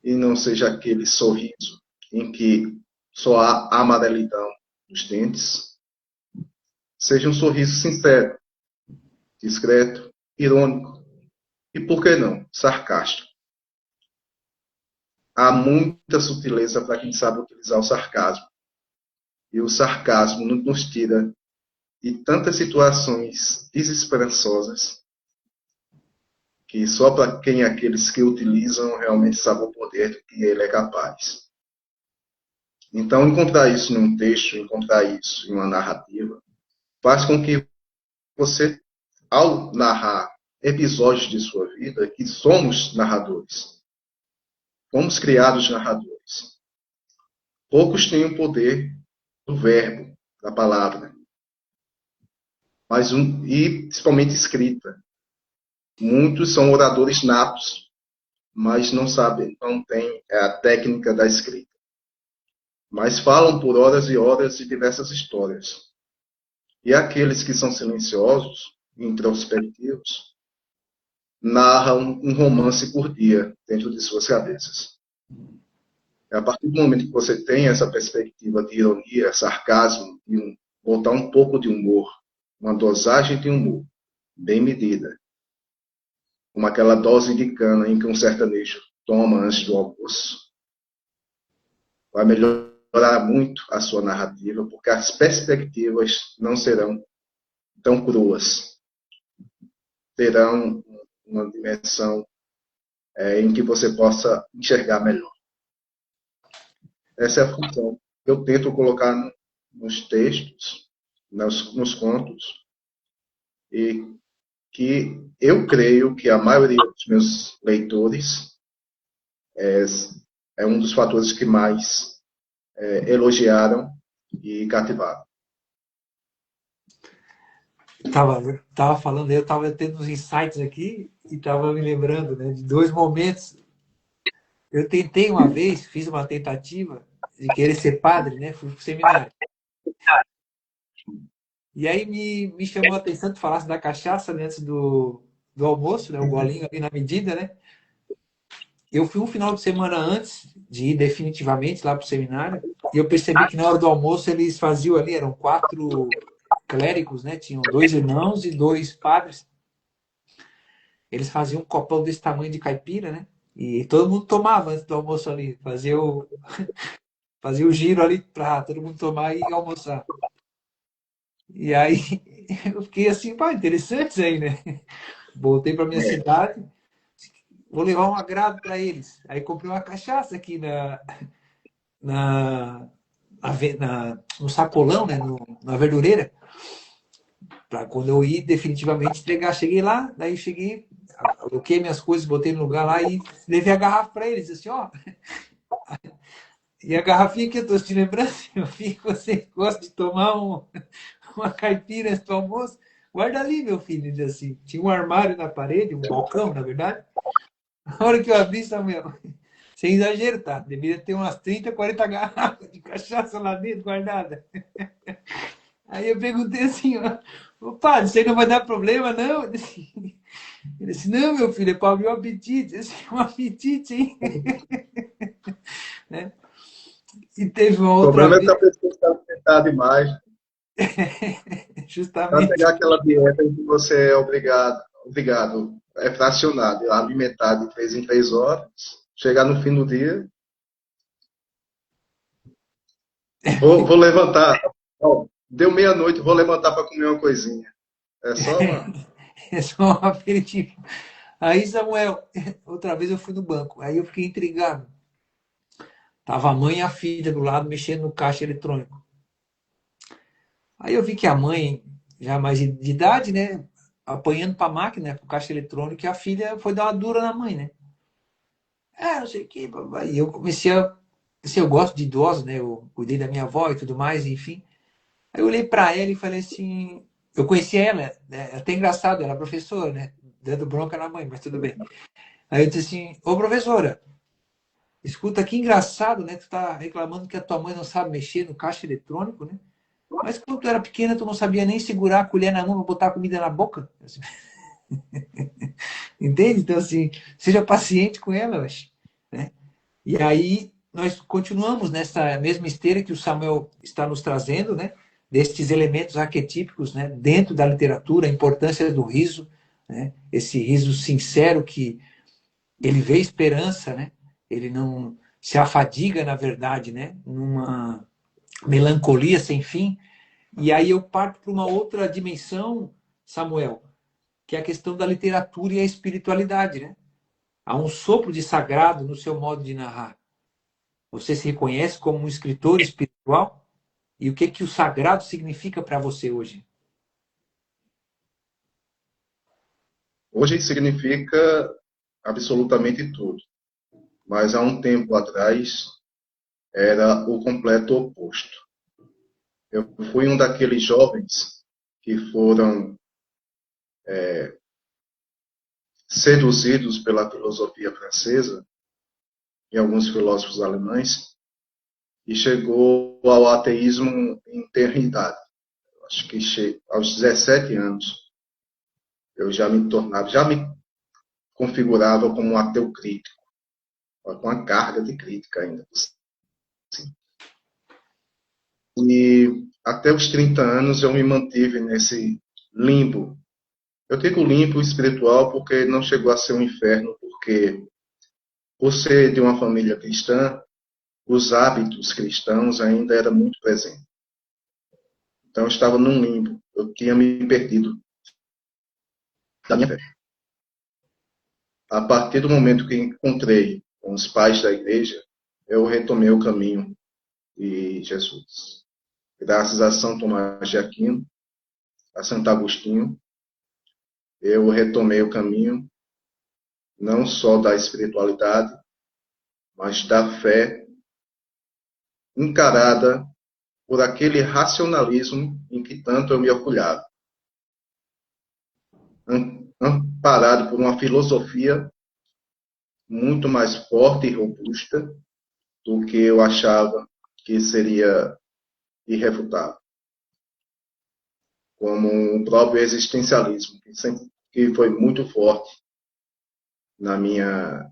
e não seja aquele sorriso em que só há amarelidão nos dentes. Seja um sorriso sincero, discreto, irônico e, por que não, sarcástico. Há muita sutileza para quem sabe utilizar o sarcasmo. E o sarcasmo nos tira de tantas situações desesperançosas que só para quem aqueles que utilizam realmente sabem o poder do que ele é capaz. Então, encontrar isso num texto, encontrar isso em uma narrativa, faz com que você, ao narrar episódios de sua vida, que somos narradores, fomos criados narradores. Poucos têm o poder do verbo, da palavra, e principalmente escrita. Muitos são oradores natos, mas não sabem, não têm a técnica da escrita. Mas falam por horas e horas de diversas histórias. E aqueles que são silenciosos, introspectivos, narram um romance por dia dentro de suas cabeças. A partir do momento que você tem essa perspectiva de ironia, sarcasmo, botar um pouco de humor, uma dosagem de humor bem medida, como aquela dose de cana em que um sertanejo toma antes do almoço, vai melhorar muito a sua narrativa, porque as perspectivas não serão tão cruas, terão uma dimensão em que você possa enxergar melhor. Essa é a função que eu tento colocar nos textos, nos contos, e que eu creio que a maioria dos meus leitores é um dos fatores que mais elogiaram e cativaram. Tava falando, eu tava tendo uns insights aqui e tava me lembrando, né, de dois momentos. Eu tentei uma vez, fiz uma tentativa de querer ser padre, né? Fui pro seminário. E aí me chamou a atenção que tu falasse da cachaça, né, antes do almoço, né? Um golinho ali na medida, né? Eu fui um final de semana antes de ir definitivamente lá pro seminário e eu percebi que na hora do almoço eles faziam ali, eram 4 clérigos, né? Tinham 2 irmãos e 2 padres. Eles faziam um copão desse tamanho de caipira, né? E todo mundo tomava antes do almoço ali, fazia o giro ali para todo mundo tomar e almoçar. E aí eu fiquei assim, pá, interessante isso aí, né? Voltei para minha cidade, vou levar um agrado para eles. Aí comprei uma cachaça aqui no sacolão, né? Na verdureira, para quando eu ir definitivamente entregar. Cheguei lá, daí cheguei, aloquei minhas coisas, botei no lugar lá e levei a garrafa para eles, assim, ó. E a garrafinha que eu estou te lembrando, meu filho, você gosta de tomar uma caipira antes do almoço? Guarda ali, meu filho. Ele disse assim, tinha um armário na parede, um balcão, na verdade. Na hora que eu abri, Samuel, sem exagero, tá? Deveria ter umas 30, 40 garrafas de cachaça lá dentro, guardada. Aí eu perguntei assim, ó, padre, isso aí não vai dar problema, não? Ele disse, não, meu filho, é para abrir o apetite. Esse é um apetite, hein? Né? E teve uma O outra problema é que vez, a pessoa está alimentada demais, para justamente, pegar aquela dieta em que você é obrigado, é fracionado, é alimentado de 3 em 3 horas, chegar no fim do dia, vou levantar, ó, deu meia-noite, vou levantar para comer uma coisinha. É só uma. é só um aperitivo. Aí, Samuel, outra vez eu fui no banco, aí eu fiquei intrigado. Tava a mãe e a filha do lado mexendo no caixa eletrônico. Aí eu vi que a mãe, já mais de idade, né, apanhando para a máquina, para o caixa eletrônico, e a filha foi dar uma dura na mãe, né? Não sei o que, e eu comecei a. Assim, eu gosto de idosos, né? Eu cuidei da minha avó e tudo mais, enfim. Aí eu olhei para ela e falei assim. Eu conhecia ela, né? É até engraçado, ela é professora, né? Dando bronca na mãe, mas tudo bem. Aí eu disse assim: Ô professora, escuta que engraçado, né? Tu tá reclamando que a tua mãe não sabe mexer no caixa eletrônico, né? Mas quando tu era pequena, tu não sabia nem segurar a colher na mão para botar a comida na boca. Entende? Então, assim, seja paciente com ela, né? E aí nós continuamos nessa mesma esteira que o Samuel está nos trazendo, né? Destes elementos arquetípicos, né? Dentro da literatura, a importância do riso, né? Esse riso sincero que ele vê esperança, né? Ele não se afadiga, na verdade, né? Numa melancolia sem fim. E aí eu parto para uma outra dimensão, Samuel, que é a questão da literatura e a espiritualidade, né? Há um sopro de sagrado no seu modo de narrar. Você se reconhece como um escritor espiritual? E o que que o sagrado significa para você hoje? Hoje significa absolutamente tudo, mas há um tempo atrás era o completo oposto. Eu fui um daqueles jovens que foram seduzidos pela filosofia francesa e alguns filósofos alemães e chegou ao ateísmo em tenra idade. Acho que aos 17 anos eu já me configurava como um ateu crítico, com uma carga de crítica ainda. E até os 30 anos eu me mantive nesse limbo. Eu digo limbo espiritual porque não chegou a ser um inferno, porque por ser de uma família cristã, os hábitos cristãos ainda eram muito presentes. Então eu estava num limbo, eu tinha me perdido da minha fé. A partir do momento que encontrei com os pais da igreja, eu retomei o caminho de Jesus. Graças a São Tomás de Aquino, a Santo Agostinho, eu retomei o caminho não só da espiritualidade, mas da fé encarada por aquele racionalismo em que tanto eu me orgulhava, amparado por uma filosofia muito mais forte e robusta do que eu achava que seria irrefutável, como o próprio existencialismo, que foi muito forte na minha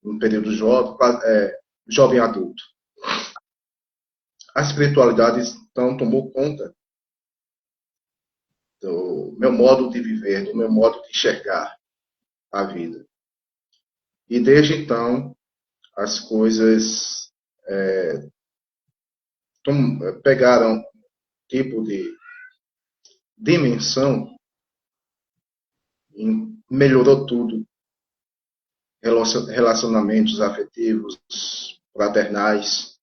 no período jovem, jovem adulto. A espiritualidade então tomou conta do meu modo de viver, do meu modo de enxergar a vida. E desde então as coisas pegaram tipo de dimensão e melhorou tudo. Relacionamentos afetivos, fraternais,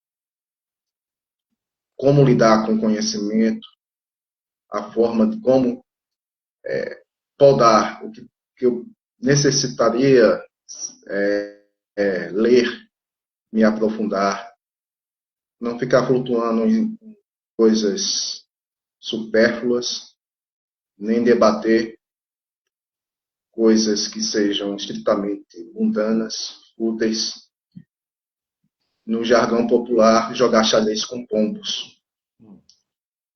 como lidar com o conhecimento, a forma de como podar o que eu necessitaria ler, me aprofundar, não ficar flutuando em coisas supérfluas, nem debater coisas que sejam estritamente mundanas, úteis. No jargão popular, jogar xadrez com pombos,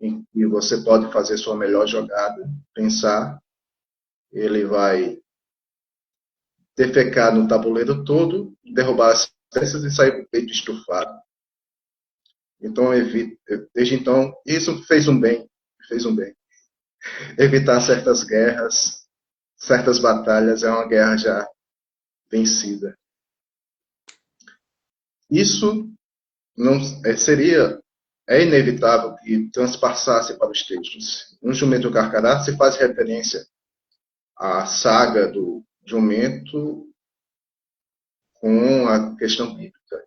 em que você pode fazer sua melhor jogada, pensar, ele vai defecar no tabuleiro todo, derrubar as peças e sair com o peito estufado. Então, desde então, isso fez um bem. Evitar certas guerras, certas batalhas, é uma guerra já vencida. Isso não é inevitável que transpassasse para os textos. No Jumento Carcará se faz referência à saga do jumento com a questão bíblica.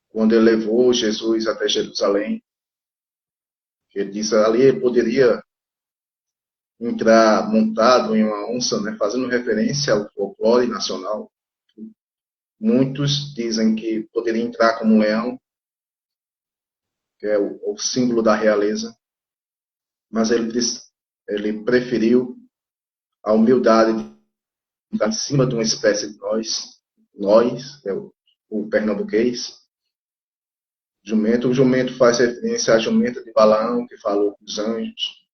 Quando ele levou Jesus até Jerusalém, ele disse ali ele poderia entrar montado em uma onça, né, fazendo referência ao folclore nacional. Muitos dizem que poderia entrar como um leão, que é o símbolo da realeza, mas ele preferiu a humildade de estar em cima de uma espécie de nós, que é o pernambuquês, jumento. O jumento faz referência à jumenta de Balaão, que falou com os anjos,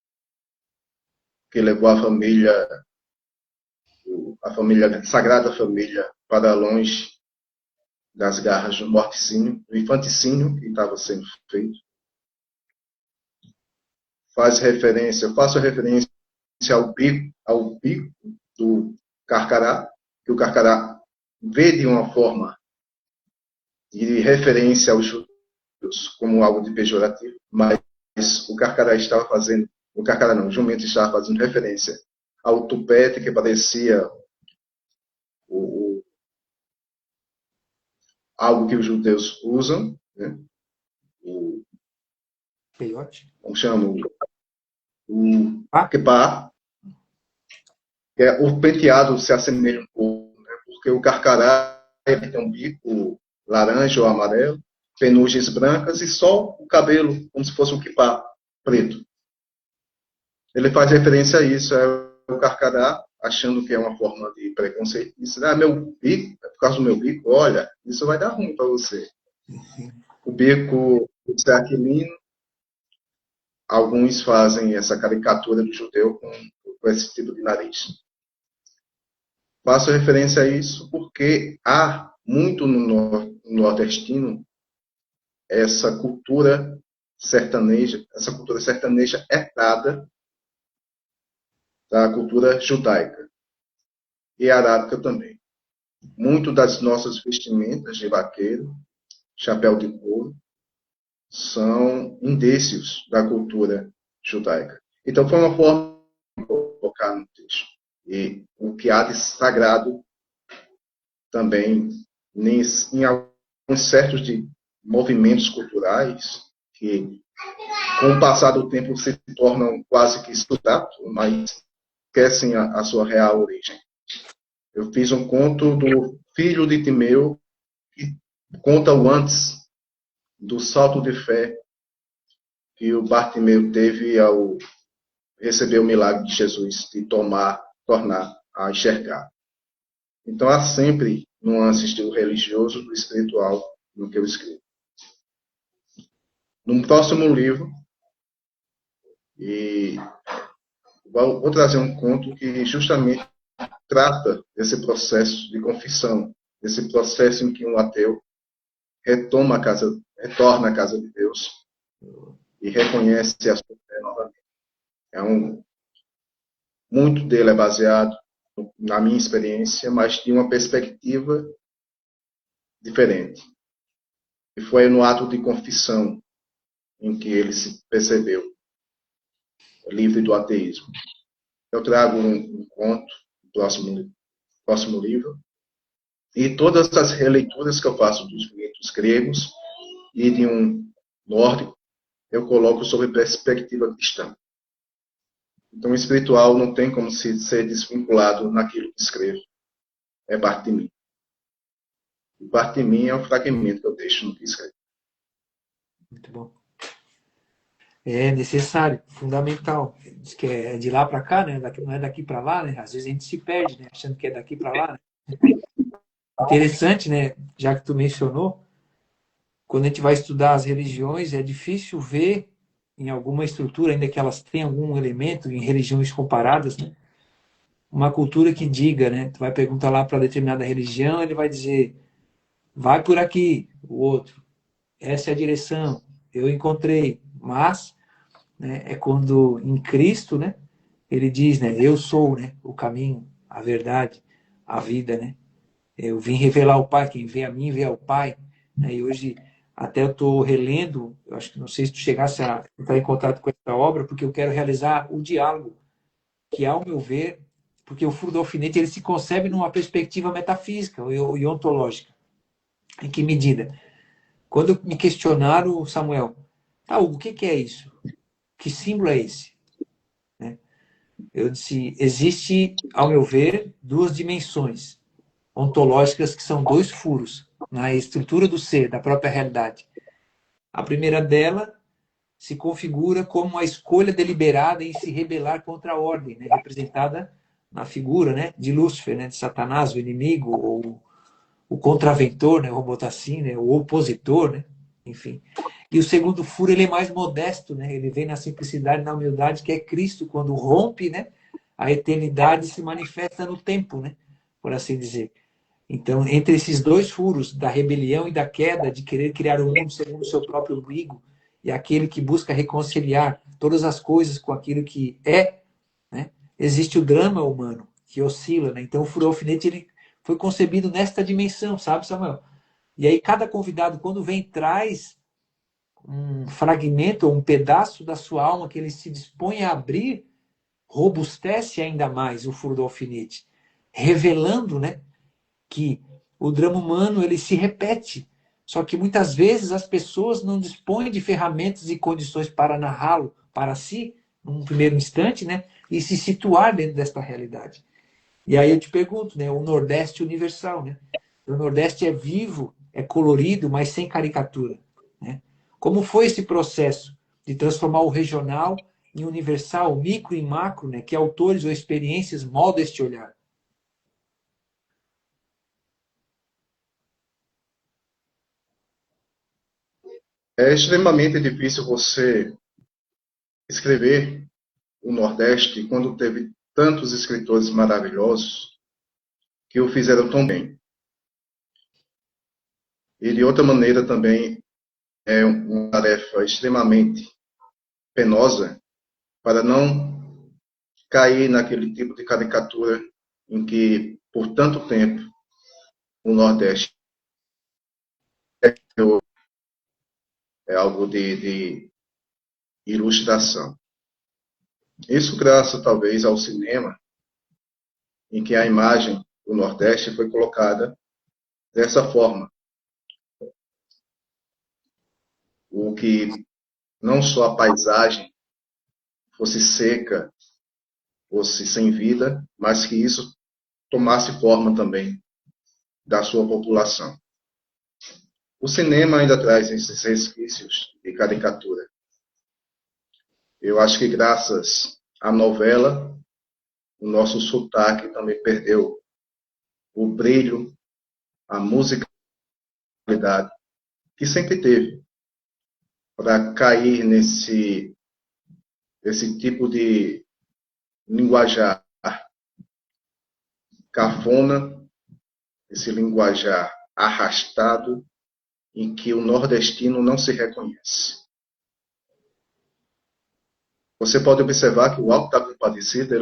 que levou a Sagrada Família, para longe das garras do morticínio, do infanticínio que estava sendo feito. Faço referência ao bico do Carcará, que o Carcará vê de uma forma de referência aos judeus como algo de pejorativo, mas o Carcará estava fazendo, o jumento estava fazendo referência ao tupete, que parecia algo que os judeus usam, né? Peiote? Como chama? O quepá, que é o penteado se assemelha um pouco, né? Porque o carcará ele tem um bico laranja ou amarelo, penugens brancas e só o cabelo, como se fosse um quipá preto. Ele faz referência a isso, é o carcará, achando que é uma forma de preconceito. Diz, meu bico, é por causa do meu bico, olha, isso vai dar ruim para você. O bico de aquilino, alguns fazem essa caricatura do judeu com esse tipo de nariz. Faço referência a isso porque há muito no nordestino essa cultura sertaneja herdada da cultura judaica e arábica também. Muito das nossas vestimentas de vaqueiro, chapéu de couro, são indícios da cultura judaica. Então, foi uma forma de colocar no texto. E o que há de sagrado também em alguns certos de movimentos culturais que, com o passar do tempo, se tornam quase que estudados, mas esquecem a sua real origem. Eu fiz um conto do filho de Timeu, que conta o antes do salto de fé que o Bartimeu teve ao receber o milagre de Jesus, de tornar a enxergar. Então, há sempre nuances do religioso, do espiritual, no que eu escrevo. No próximo livro, vou trazer um conto que justamente trata desse processo de confissão, desse processo em que um ateu retorna à casa de Deus e reconhece a sua fé novamente. Muito dele é baseado na minha experiência, mas de uma perspectiva diferente. E foi no ato de confissão em que ele se percebeu livre do ateísmo. Eu trago um conto no próximo livro, e todas as releituras que eu faço dos mitos gregos e de um nórdico, eu coloco sobre perspectiva cristã. Então, o espiritual não tem como ser desvinculado naquilo que escrevo. É parte de mim. E parte de mim é o fragmento que eu deixo no que escrevo. Muito bom. É necessário, fundamental. Diz que é de lá para cá, né? Não é daqui para lá, né? Às vezes a gente se perde, né? Achando que é daqui para lá, né? Interessante, né? Já que tu mencionou, quando a gente vai estudar as religiões, é difícil ver em alguma estrutura, ainda que elas tenham algum elemento em religiões comparadas, né? Uma cultura que diga, né? Tu vai perguntar lá para determinada religião, ele vai dizer, vai por aqui, o outro, essa é a direção, eu encontrei. Mas, né, é quando em Cristo, né? Ele diz, né? Eu sou, né? O caminho, a verdade, a vida, né? Eu vim revelar o Pai, quem vê a mim vê ao Pai. Né? E hoje até eu estou relendo, eu acho que não sei se tu chegasse a entrar em contato com essa obra, porque eu quero realizar o diálogo, que ao meu ver, porque o furo do alfinete ele se concebe numa perspectiva metafísica e ontológica. Em que medida? Quando me questionaram, Samuel, Hugo, o que é isso? Que símbolo é esse? Né? Eu disse, existe, ao meu ver, duas dimensões ontológicas que são dois furos na estrutura do ser, da própria realidade. A primeira dela se configura como a escolha deliberada em se rebelar contra a ordem, né? Representada na figura, né, de Lúcifer, né, de Satanás, o inimigo, ou o contraventor, né, vamos botar assim, né, o opositor, né, enfim. E o segundo furo ele é mais modesto, né, ele vem na simplicidade, na humildade, que é Cristo, quando rompe, né, a eternidade se manifesta no tempo, né, por assim dizer. Então, entre esses dois furos, da rebelião e da queda, de querer criar um mundo segundo o seu próprio umbigo, e aquele que busca reconciliar todas as coisas com aquilo que é, né, existe o drama humano, que oscila. Né? Então, o furo alfinete ele foi concebido nesta dimensão, sabe, Samuel? E aí, cada convidado, quando vem, traz um fragmento ou um pedaço da sua alma que ele se dispõe a abrir, robustece ainda mais o furo do alfinete, revelando, né, que o drama humano ele se repete, só que muitas vezes as pessoas não dispõem de ferramentas e condições para narrá-lo para si, num primeiro instante, né, e se situar dentro desta realidade. E aí eu te pergunto, né, o Nordeste universal, né? O Nordeste é vivo, é colorido, mas sem caricatura, né? Como foi esse processo de transformar o regional em universal, o micro em macro, né? Que autores ou experiências moldam este olhar? É extremamente difícil você escrever o Nordeste quando teve tantos escritores maravilhosos que o fizeram tão bem. E de outra maneira também é uma tarefa extremamente penosa para não cair naquele tipo de caricatura em que, por tanto tempo, o Nordeste é algo de ilustração. Isso graças, talvez, ao cinema, em que a imagem do Nordeste foi colocada dessa forma. O que não só a paisagem fosse seca, fosse sem vida, mas que isso tomasse forma também da sua população. O cinema ainda traz esses resquícios de caricatura. Eu acho que graças à novela, o nosso sotaque também perdeu o brilho, a musicalidade que sempre teve para cair esse tipo de linguajar cafona, esse linguajar arrastado em que o nordestino não se reconhece. Você pode observar que o Alto da Compadecida,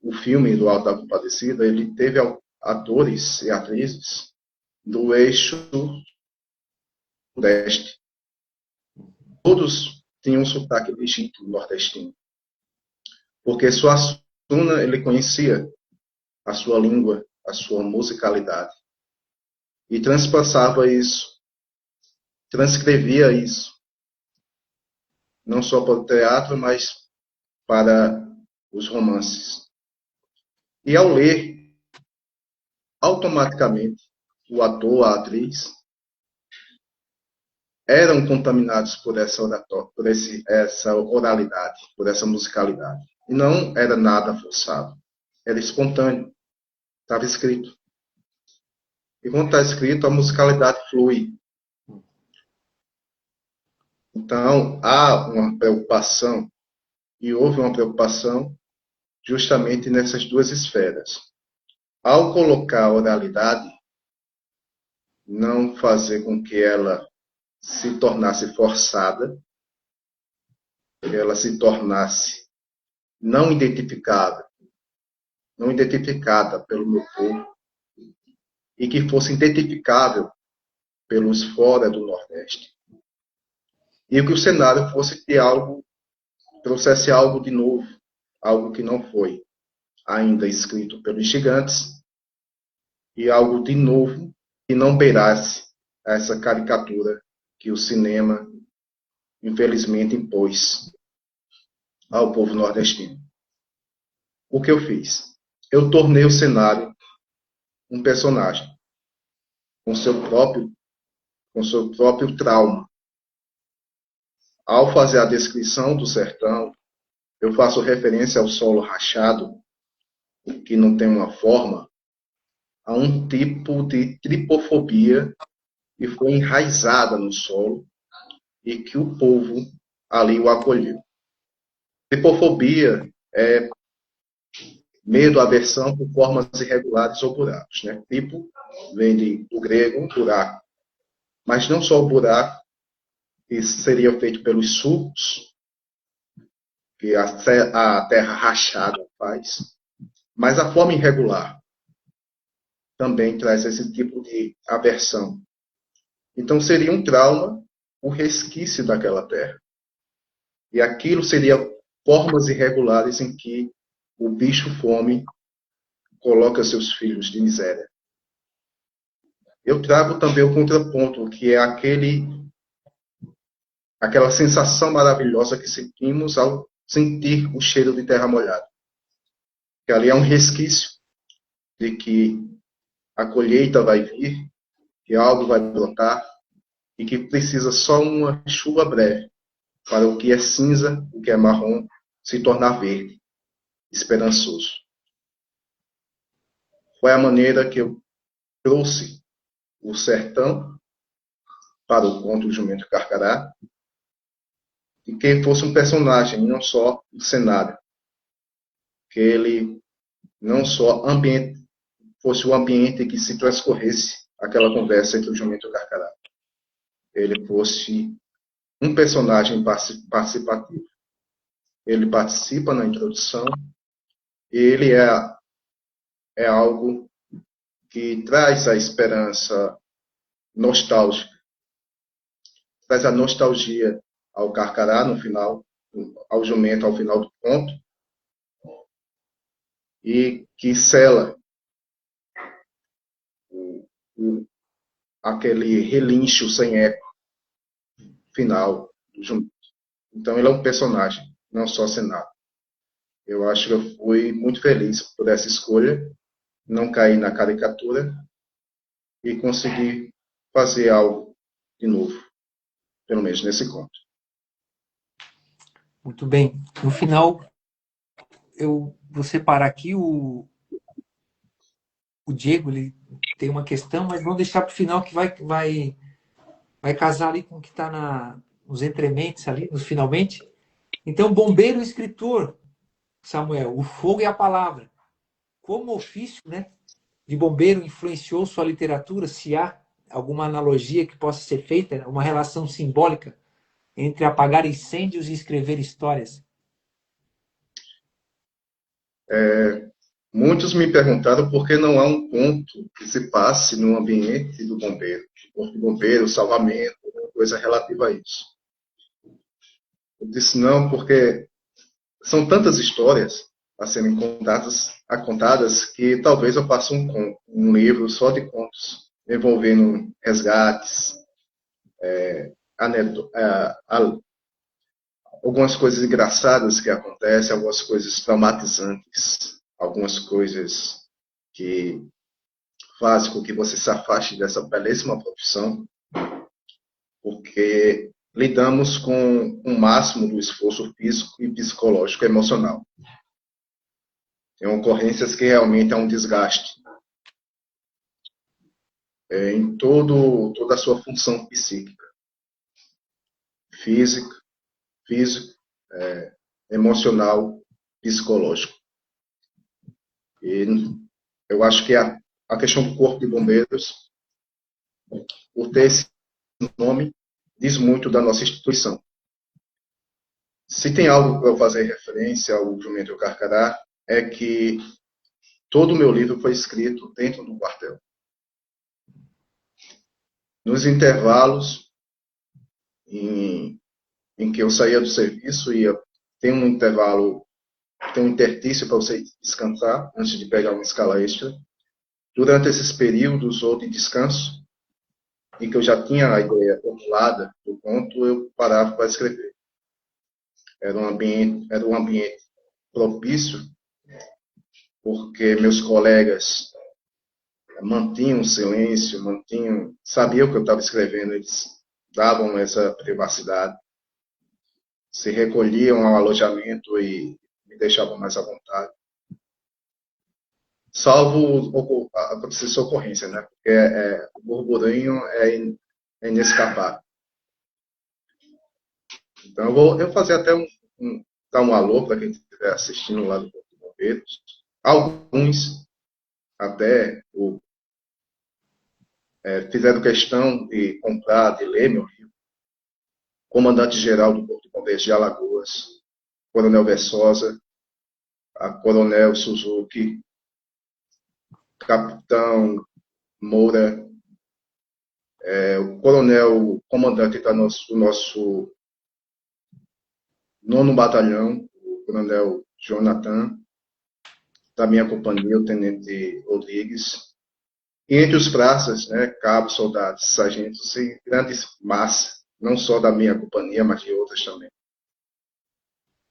o filme do Alto da Compadecida, ele teve atores e atrizes do eixo sudeste. Todos tinham um sotaque legítimo nordestino, porque Suassuna, ele conhecia a sua língua, a sua musicalidade, e transpassava isso, transcrevia isso não só para o teatro, mas para os romances. E ao ler, automaticamente, o ator, a atriz, eram contaminados por essa essa oralidade, por essa musicalidade. E não era nada forçado. Era espontâneo. Estava escrito. E quando está escrito, a musicalidade flui. Então, há uma preocupação, e houve uma preocupação justamente nessas duas esferas. Ao colocar a oralidade, não fazer com que ela se tornasse forçada, que ela se tornasse não identificada pelo meu povo, e que fosse identificável pelos fora do Nordeste. E que o cenário fosse de algo, trouxesse algo de novo, algo que não foi ainda escrito pelos gigantes, e algo de novo que não beirasse essa caricatura que o cinema, infelizmente, impôs ao povo nordestino. O que eu fiz? Eu tornei o cenário um personagem com seu próprio trauma. Ao fazer a descrição do sertão, eu faço referência ao solo rachado, que não tem uma forma, a um tipo de tripofobia que foi enraizada no solo e que o povo ali o acolheu. Tripofobia é medo, aversão por formas irregulares ou buracos. Né? Tipo vem do grego buraco. Mas não só o buraco, que seria feito pelos sulcos, que a terra rachada faz, mas a forma irregular também traz esse tipo de aversão. Então seria um trauma o resquício daquela terra. E aquilo seria formas irregulares em que o bicho fome coloca seus filhos de miséria. Eu trago também o contraponto, que é aquela sensação maravilhosa que sentimos ao sentir o cheiro de terra molhada. Que ali é um resquício de que a colheita vai vir, que algo vai brotar, e que precisa só uma chuva breve para o que é cinza, o que é marrom, se tornar verde, esperançoso. Foi a maneira que eu trouxe o sertão para o conto do Jumento Carcará, e que fosse um personagem, não só o cenário. Que ele não só fosse o ambiente que se transcorresse aquela conversa entre o Jumento e o Carcará. Ele fosse um personagem participativo. Ele participa na introdução, e ele é algo que traz a esperança nostálgica, traz a nostalgia ao Carcará no final, ao jumento ao final do conto, e que sela aquele relincho sem eco final do jumento. Então ele é um personagem, não só cenário. Eu acho que eu fui muito feliz por essa escolha, não cair na caricatura e conseguir fazer algo de novo, pelo menos nesse conto. Muito bem. No final, eu vou separar aqui o Diego, ele tem uma questão, mas vamos deixar para o final que vai casar ali com o que está nos entrementes ali, nos finalmente. Então, bombeiro e escritor, Samuel, o fogo e a palavra. Como ofício, né, de bombeiro influenciou sua literatura? Se há alguma analogia que possa ser feita, uma relação simbólica entre apagar incêndios e escrever histórias? Muitos me perguntaram por que não há um conto que se passe no ambiente do bombeiro. Corpo de bombeiro, salvamento, coisa relativa a isso. Eu disse não, porque são tantas histórias a serem contadas que talvez eu faça um livro só de contos, envolvendo resgates, algumas coisas engraçadas que acontecem, algumas coisas traumatizantes, algumas coisas que fazem com que você se afaste dessa belíssima profissão, porque lidamos com o máximo do esforço físico e psicológico e emocional. Tem ocorrências que realmente é um desgaste em toda a sua função psíquica, física, físico, emocional, psicológico. E eu acho que a questão do Corpo de Bombeiros, por ter esse nome, diz muito da nossa instituição. Se tem algo para eu fazer referência ao Jumento e o Carcará, é que todo o meu livro foi escrito dentro do quartel. Nos intervalos em que eu saía do serviço, tem um intervalo, tem um interstício para você descansar antes de pegar uma escala extra. Durante esses períodos ou de descanso, em que eu já tinha a ideia formulada do conto, eu parava para escrever. Era um ambiente propício, porque meus colegas mantinham silêncio, sabiam o que eu estava escrevendo, eles davam essa privacidade, se recolhiam ao alojamento e me deixavam mais à vontade. Salvo acontecer ocorrência, né? Porque o burburinho é inescapável. Então, eu vou fazer até dar um alô para quem estiver assistindo lá do Corpo de Bombeiros. Alguns até fizeram questão de comprar, de ler meu livro. Comandante-geral do Corpo de Bombeiros de Alagoas, Coronel Versosa, a Coronel Suzuki, Capitão Moura, o Coronel Comandante do nosso 9º Batalhão, o Coronel Jonathan, da minha companhia, o Tenente Rodrigues, e entre os praças, né, cabos, soldados, sargentos e grandes massas, não só da minha companhia, mas de outras também.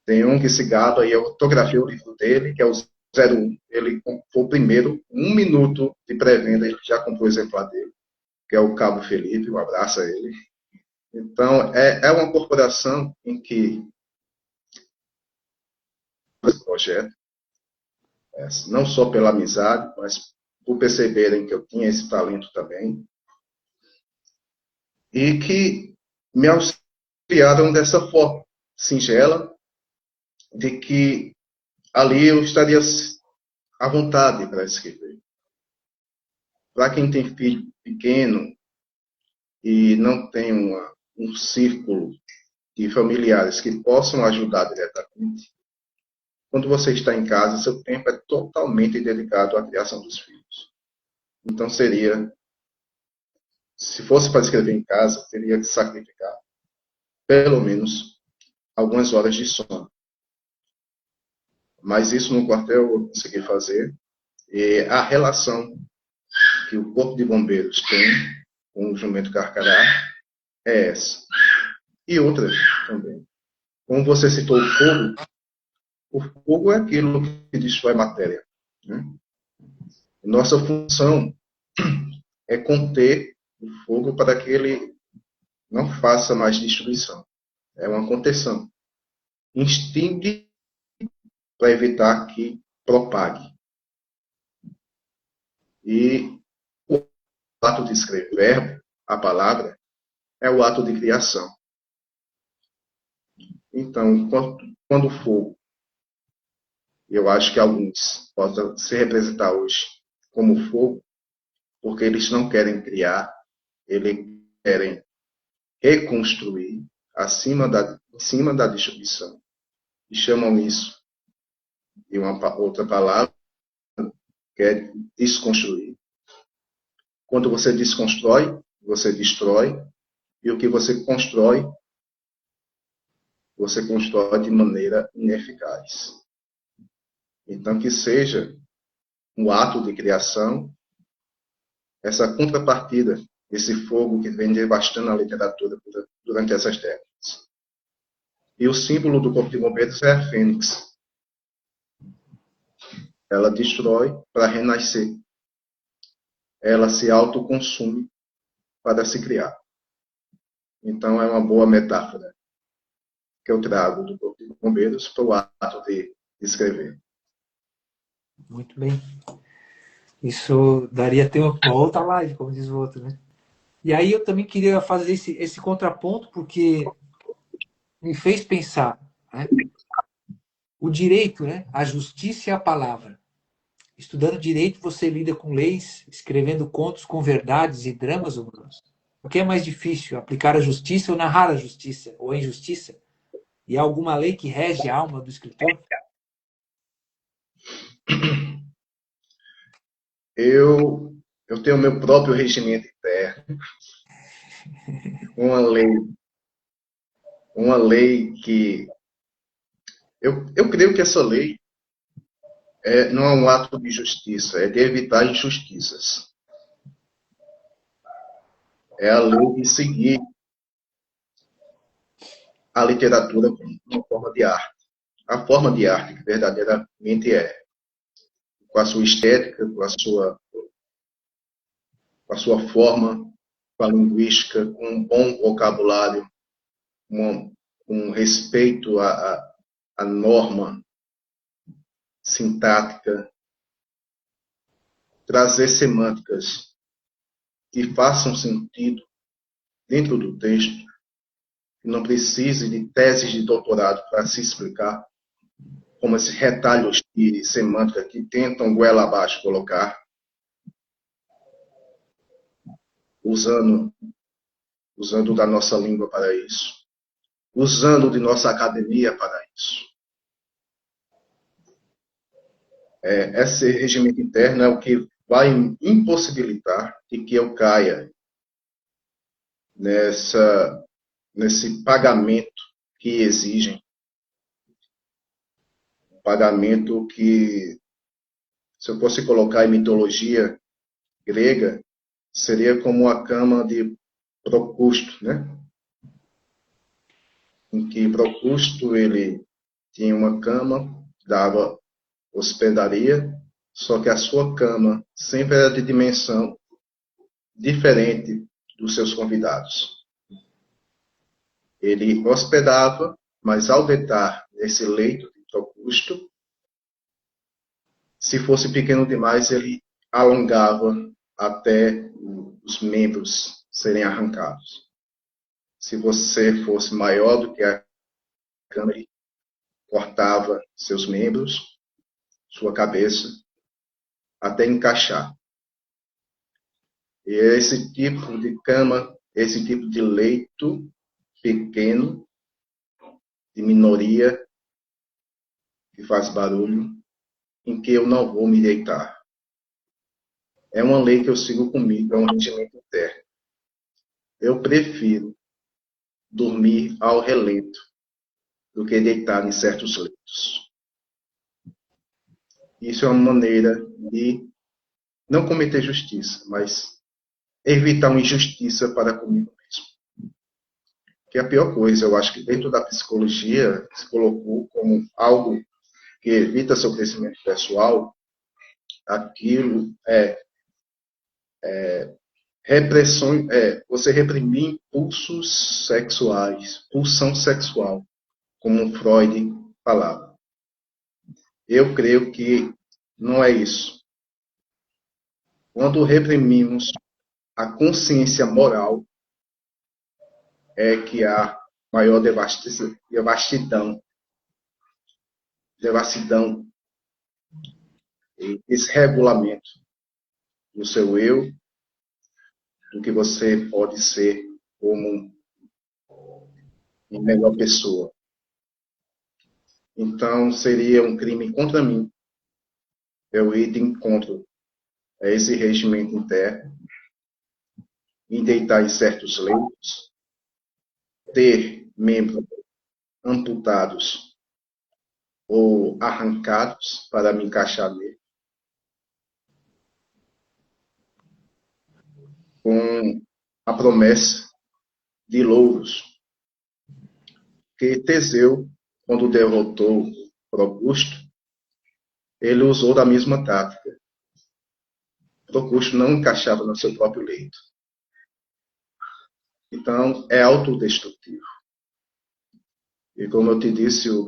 Tem um que se gaba, e eu autografei o livro dele, que é o 01. Ele foi o primeiro, 1 minuto de pré-venda, ele já comprou o exemplar dele, que é o Cabo Felipe, um abraço a ele. Então, é uma corporação em que esse projeto, não só pela amizade, mas por perceberem que eu tinha esse talento também, e que me auxiliaram dessa forma singela, de que ali eu estaria à vontade para escrever. Para quem tem filho pequeno e não tem um círculo de familiares que possam ajudar diretamente, quando você está em casa, seu tempo é totalmente dedicado à criação dos filhos. Então se fosse para escrever em casa, teria que sacrificar pelo menos algumas horas de sono. Mas isso no quartel eu consegui fazer. E a relação que o Corpo de Bombeiros tem com o Jumento Carcará é essa. E outra também. Como você citou o fogo é aquilo que destrói matéria. Né? Nossa função é conter o fogo para que ele não faça mais destruição. É uma contenção. Extingue para evitar que propague. E o ato de escrever, a palavra, é o ato de criação. Então, quando o fogo, eu acho que alguns possam se representar hoje como fogo, porque eles não querem criar, eles querem reconstruir em cima da destruição. E chamam isso de uma outra palavra, que é desconstruir. Quando você desconstrói, você destrói, e o que você constrói de maneira ineficaz. Então, que seja um ato de criação, essa contrapartida, esse fogo que vem devastando a literatura durante essas décadas. E o símbolo do Corpo de Bombeiros é a fênix. Ela destrói para renascer. Ela se autoconsome para se criar. Então, é uma boa metáfora que eu trago do Corpo de Bombeiros para o ato de escrever. Muito bem. Isso daria até uma outra live, como diz o outro, né? E aí eu também queria fazer esse contraponto, porque me fez pensar, né? O direito, né? A justiça e a palavra. Estudando direito, você lida com leis, escrevendo contos com verdades e dramas humanos. O que é mais difícil, aplicar a justiça ou narrar a justiça, ou a injustiça? E há alguma lei que rege a alma do escritor? Eu tenho meu próprio regimento interno, uma lei, uma lei que eu creio que essa lei não é um ato de justiça, é de evitar injustiças. É a lei de seguir a literatura como uma forma de arte. A forma de arte que verdadeiramente é, com a sua estética, com a sua forma, com a linguística, com um bom vocabulário, com respeito à norma sintática, trazer semânticas que façam sentido dentro do texto, que não precise de teses de doutorado para se explicar, como esses retalhos de semântica que tentam goela abaixo colocar, usando, usando da nossa língua para isso, usando de nossa academia para isso. Esse regimento interno é o que vai impossibilitar de que eu caia nesse pagamento que exigem, pagamento que, se eu fosse colocar em mitologia grega, seria como a cama de Procusto, né? Em que Procusto ele tinha uma cama, dava hospedaria, só que a sua cama sempre era de dimensão diferente dos seus convidados. Ele hospedava, mas ao deitar nesse leito de Procusto, se fosse pequeno demais, ele alongava até os membros serem arrancados. Se você fosse maior do que a cama, ele cortava seus membros, sua cabeça, até encaixar. E esse tipo de cama, esse tipo de leito pequeno, de minoria, que faz barulho, em que eu não vou me deitar. É uma lei que eu sigo comigo, é um regimento interno. Eu prefiro dormir ao relento do que deitar em certos leitos. Isso é uma maneira de não cometer justiça, mas evitar uma injustiça para comigo mesmo. Que é a pior coisa, eu acho que dentro da psicologia se colocou como algo que evita seu crescimento pessoal, aquilo repressão, você reprimir impulsos sexuais, pulsão sexual, como Freud falava. Eu creio que não é isso. Quando reprimimos a consciência moral, é que há maior devassidão e desregulamento do seu eu, do que você pode ser como uma melhor pessoa. Então, seria um crime contra mim eu ir de encontro a esse regimento interno, me deitar em certos leitos, ter membros amputados ou arrancados para me encaixar nele, com a promessa de louros, que Teseu, quando derrotou Procusto, ele usou da mesma tática. Procusto não encaixava no seu próprio leito. Então, é autodestrutivo. E como eu te disse, eu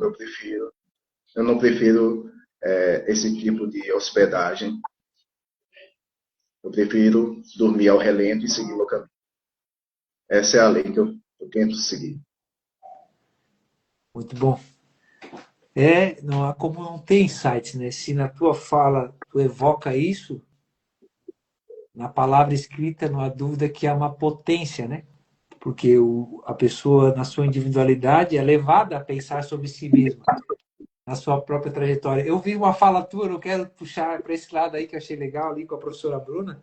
não prefiro esse tipo de hospedagem. Eu prefiro dormir ao relento e seguir o meu caminho. Essa é a lei que eu tento seguir. Muito bom. Não há como não ter insights, né? Se na tua fala tu evoca isso, na palavra escrita não há dúvida que há uma potência, né? Porque a pessoa, na sua individualidade, é levada a pensar sobre si mesma, na sua própria trajetória. Eu vi uma fala tua, eu quero puxar para esse lado aí que eu achei legal ali com a professora Bruna.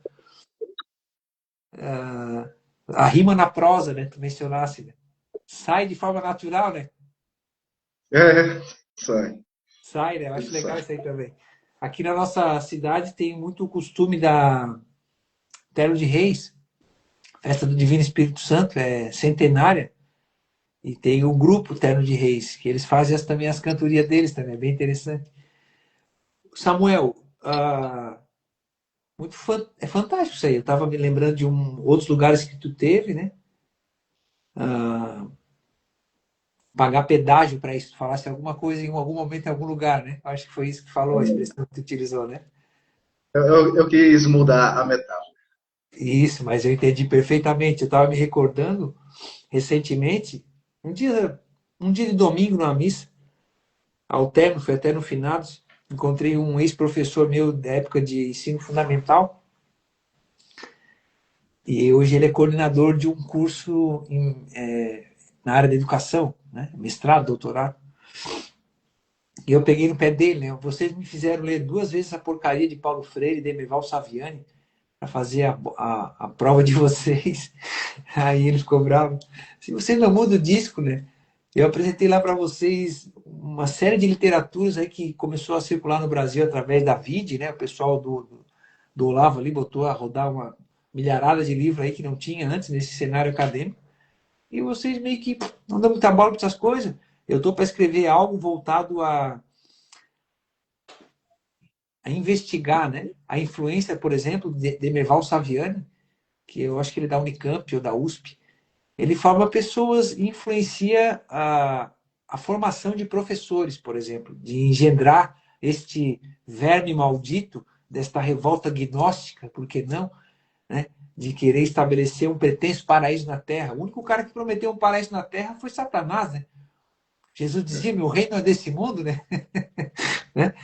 A rima na prosa, né? Tu mencionasse, né? Sai de forma natural, né? Sai. Sai, né? Eu acho Tudo legal sai. isso aí também. Aqui na nossa cidade tem muito o costume da Terno de Reis, festa do Divino Espírito Santo, é centenária, e tem o grupo Terno de Reis, que eles fazem também as cantorias deles também, é bem interessante. Samuel, é fantástico isso aí. Eu estava me lembrando de outros lugares que tu teve, né? Pagar pedágio para isso. Tu falasse alguma coisa em algum momento, em algum lugar, né? Acho que foi isso que falou, a expressão que tu utilizou, né? Eu quis mudar a metáfora. Isso, mas eu entendi perfeitamente. Eu estava me recordando recentemente, um dia, um dia de domingo numa missa, foi até no finados, encontrei um ex-professor meu da época de ensino fundamental, e hoje ele é coordenador de um curso na área da educação, né? Mestrado, doutorado. E eu peguei no pé dele, né? Vocês me fizeram ler 2 vezes a porcaria de Paulo Freire e de Emerval Saviani para fazer a prova de vocês. Aí ele ficou bravo. Se você não muda o disco, né? Eu apresentei lá para vocês uma série de literaturas aí que começou a circular no Brasil através da VID, né? O pessoal do Olavo ali botou a rodar uma milharada de livros aí que não tinha antes nesse cenário acadêmico. E vocês meio que não dão muita bola para essas coisas. Eu estou para escrever algo voltado a investigar, né? A influência, por exemplo, de Emerval Saviani, que eu acho que ele é da Unicamp ou da USP. Ele forma pessoas e influencia a formação de professores, por exemplo, de engendrar este verme maldito desta revolta gnóstica, por que não, né? De querer estabelecer um pretenso paraíso na Terra. O único cara que prometeu um paraíso na Terra foi Satanás, né? Jesus dizia, meu reino é desse mundo, né? né?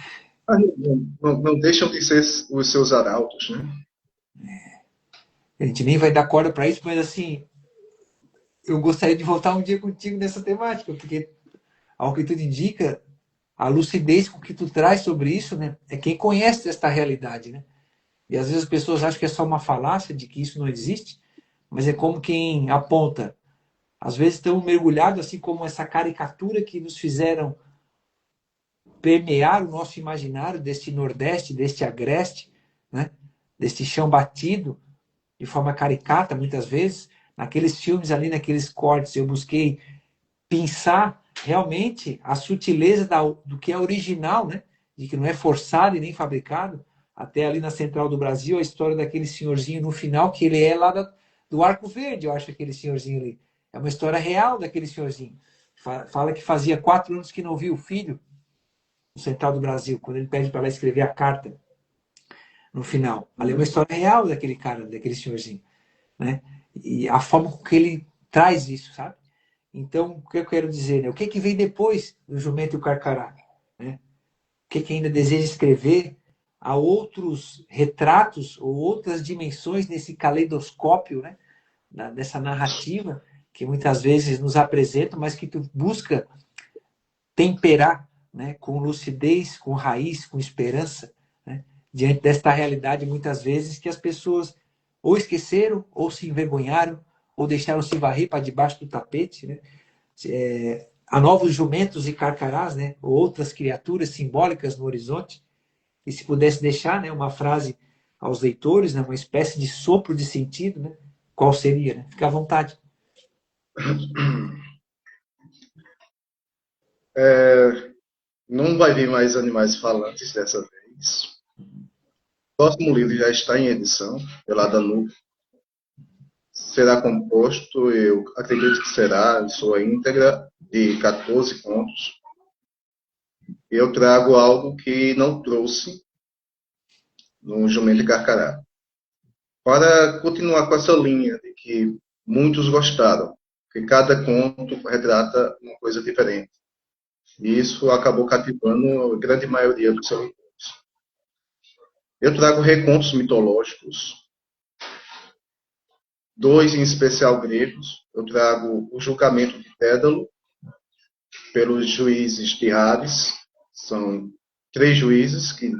Mas não deixam de ser os seus arautos, né? A gente nem vai dar corda para isso, mas assim, eu gostaria de voltar um dia contigo nessa temática, porque ao que tudo indica, a lucidez com que tu traz sobre isso, né, é quem conhece esta realidade, né? E às vezes as pessoas acham que é só uma falácia de que isso não existe, mas é como quem aponta. Às vezes estão mergulhados, assim como essa caricatura que nos fizeram permear o nosso imaginário deste Nordeste, deste Agreste, né? Deste chão batido, de forma caricata, muitas vezes. Naqueles filmes ali, naqueles cortes, eu busquei pensar realmente a sutileza do que é original, né? De que não é forçado e nem fabricado. Até ali na Central do Brasil, a história daquele senhorzinho no final, que ele é lá do Arco Verde, eu acho, aquele senhorzinho ali. É uma história real daquele senhorzinho. Fala que fazia 4 anos que não viu o filho no Central do Brasil, quando ele pede para ela escrever a carta no final. Ali é uma história real daquele cara, daquele senhorzinho, né? E a forma com que ele traz isso, sabe? Então, o que eu quero dizer, né? O que vem depois do Jumento e o Carcará? Né? O que ainda deseja escrever? Há outros retratos ou outras dimensões nesse caleidoscópio, né? Dessa narrativa que muitas vezes nos apresenta, mas que tu busca temperar, né? Com lucidez, com raiz, com esperança, né? Diante desta realidade, muitas vezes, que as pessoas ou esqueceram, ou se envergonharam, ou deixaram se varrer para debaixo do tapete, né? Há novos jumentos e carcarás, né? Ou outras criaturas simbólicas no horizonte. E se pudesse deixar, né, uma frase aos leitores, né, uma espécie de sopro de sentido, né? Qual seria? Né? Fica à vontade. Não vai vir mais animais falantes dessa vez. O próximo livro já está em edição pela Danube. Será composto, eu acredito que será, em sua íntegra, de 14 contos. Eu trago algo que não trouxe no Jumento e Carcará. Para continuar com essa linha de que muitos gostaram, que cada conto retrata uma coisa diferente. E isso acabou cativando a grande maioria dos seus leitores. Eu trago recontos mitológicos, dois em especial gregos. Eu trago o julgamento de Dédalo pelos juízes de Hades. São 3 juízes que,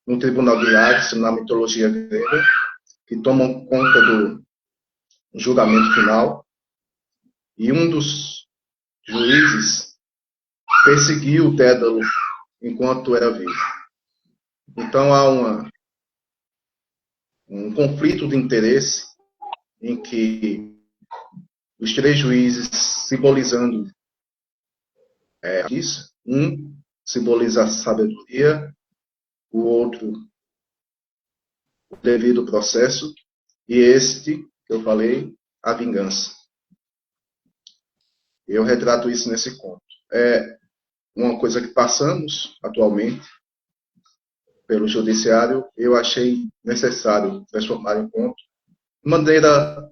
no tribunal de Hades, na mitologia grega, que tomam conta do julgamento final. E um dos juízes perseguiu Dédalo enquanto era vivo. Então há um conflito de interesse em que os 3 juízes simbolizando isso, um simboliza a sabedoria, o outro o devido processo, e este, que eu falei, a vingança. Eu retrato isso nesse conto. É uma coisa que passamos atualmente pelo judiciário, eu achei necessário transformar em conto de maneira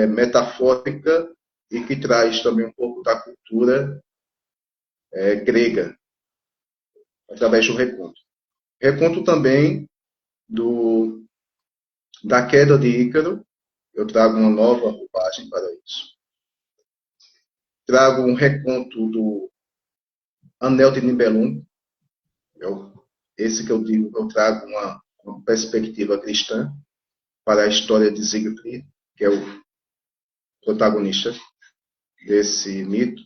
metafórica e que traz também um pouco da cultura grega, através do reconto. Reconto também da queda de Ícaro. Eu trago uma nova roupagem para isso. Trago um reconto do Anel de Nibelung. Esse que eu digo, eu trago uma perspectiva cristã para a história de Siegfried, que é o protagonista desse mito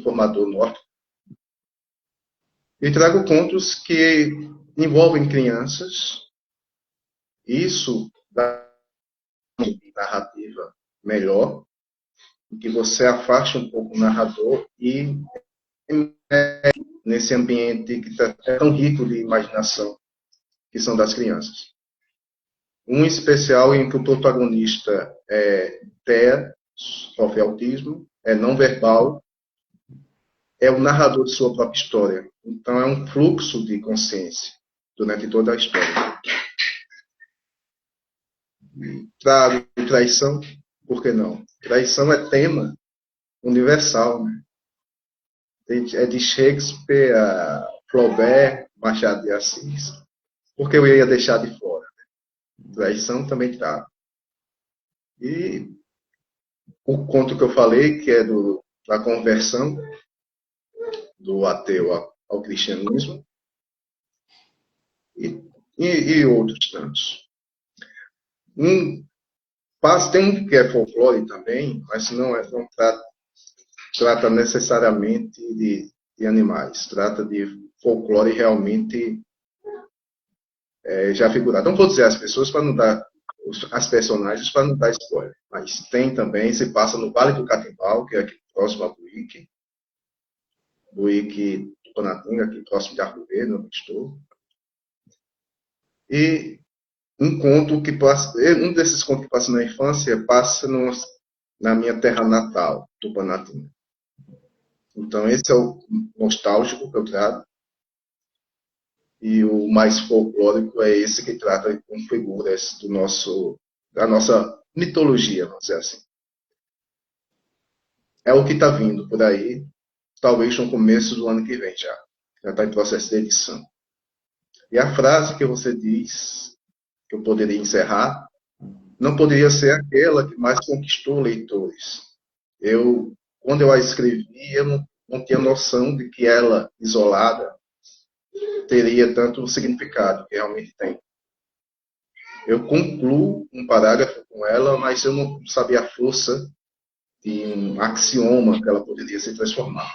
formador nórdico. E trago contos que envolvem crianças. Isso dá uma narrativa melhor, em que você afaste um pouco o narrador e nesse ambiente que é tão rico de imaginação, que são das crianças. Um especial em que o protagonista é TEA, sofre autismo, é não verbal, é o narrador de sua própria história. Então é um fluxo de consciência durante toda a história. Trago traição, por que não? Traição é tema universal, né? É de Shakespeare a Flaubert, Machado de Assis. Por que eu ia deixar de fora? Né? Traição também trago. E o conto que eu falei, que é da conversão do ateu ao cristianismo, e outros tantos. Tem um que é folclore também, mas não trata necessariamente de animais, trata de folclore realmente já figurado. Não vou dizer as pessoas para não dar as personagens para não dar spoiler, mas tem também, se passa no Vale do Catimbau, que é aqui próximo a Buíque do Panatinga, aqui próximo de Arco Verde, onde estou. E um desses contos que passa na infância passa na minha terra natal, Tupanatinga. Então esse é o nostálgico que eu trago. E o mais folclórico é esse que trata com figuras da nossa mitologia, vamos dizer assim. É o que está vindo por aí, talvez no começo do ano que vem já. Já está em processo de edição. E a frase que você diz, que eu poderia encerrar, não poderia ser aquela que mais conquistou leitores. Quando eu a escrevi, eu não tinha noção de que ela, isolada, teria tanto significado que realmente tem. Eu concluo um parágrafo com ela, mas eu não sabia a força de um axioma que ela poderia se transformar.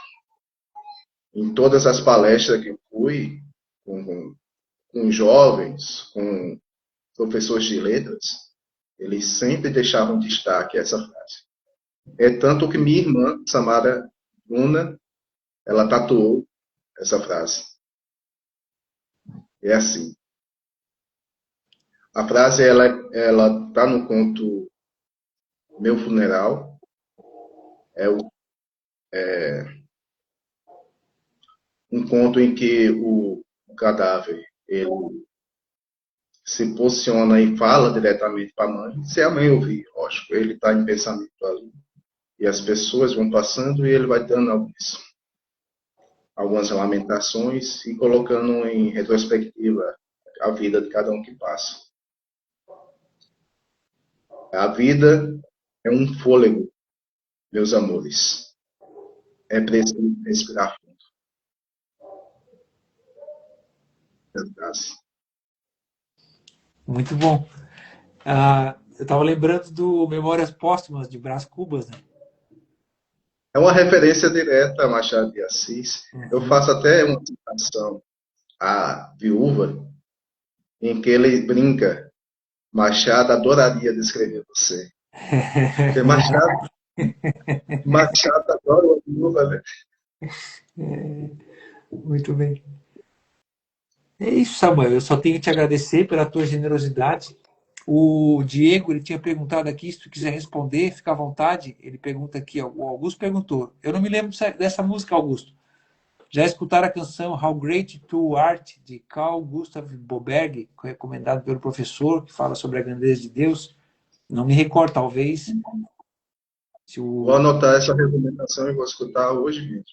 Em todas as palestras que eu fui, com jovens, com professores de letras, eles sempre deixavam destaque essa frase. É tanto que minha irmã, Samara, Bruna, ela tatuou essa frase. É assim. A frase, ela tá no conto Meu Funeral. Um conto em que o cadáver, ele se posiciona e fala diretamente para a mãe. Se a mãe ouvir, lógico, ele está em pensamento ali. E as pessoas vão passando e ele vai dando algumas lamentações e colocando em retrospectiva a vida de cada um que passa. A vida é um fôlego, meus amores. É preciso respirar fundo. Muito bom. Eu estava lembrando do Memórias Póstumas de Brás Cubas, né? É uma referência direta a Machado de Assis. Eu faço até uma citação à viúva, em que ele brinca: Machado adoraria descrever você. Porque Machado adora uma viúva, né? Muito bem. É isso, Samuel. Eu só tenho que te agradecer pela tua generosidade. O Diego, ele tinha perguntado aqui, se tu quiser responder, fica à vontade. Ele pergunta aqui, ó, o Augusto perguntou. Eu não me lembro dessa música, Augusto. Já escutaram a canção How Great Thou Art, de Carl Gustav Boberg, recomendado pelo professor, que fala sobre a grandeza de Deus? Não me recordo, talvez. Vou anotar essa recomendação e vou escutar hoje mesmo.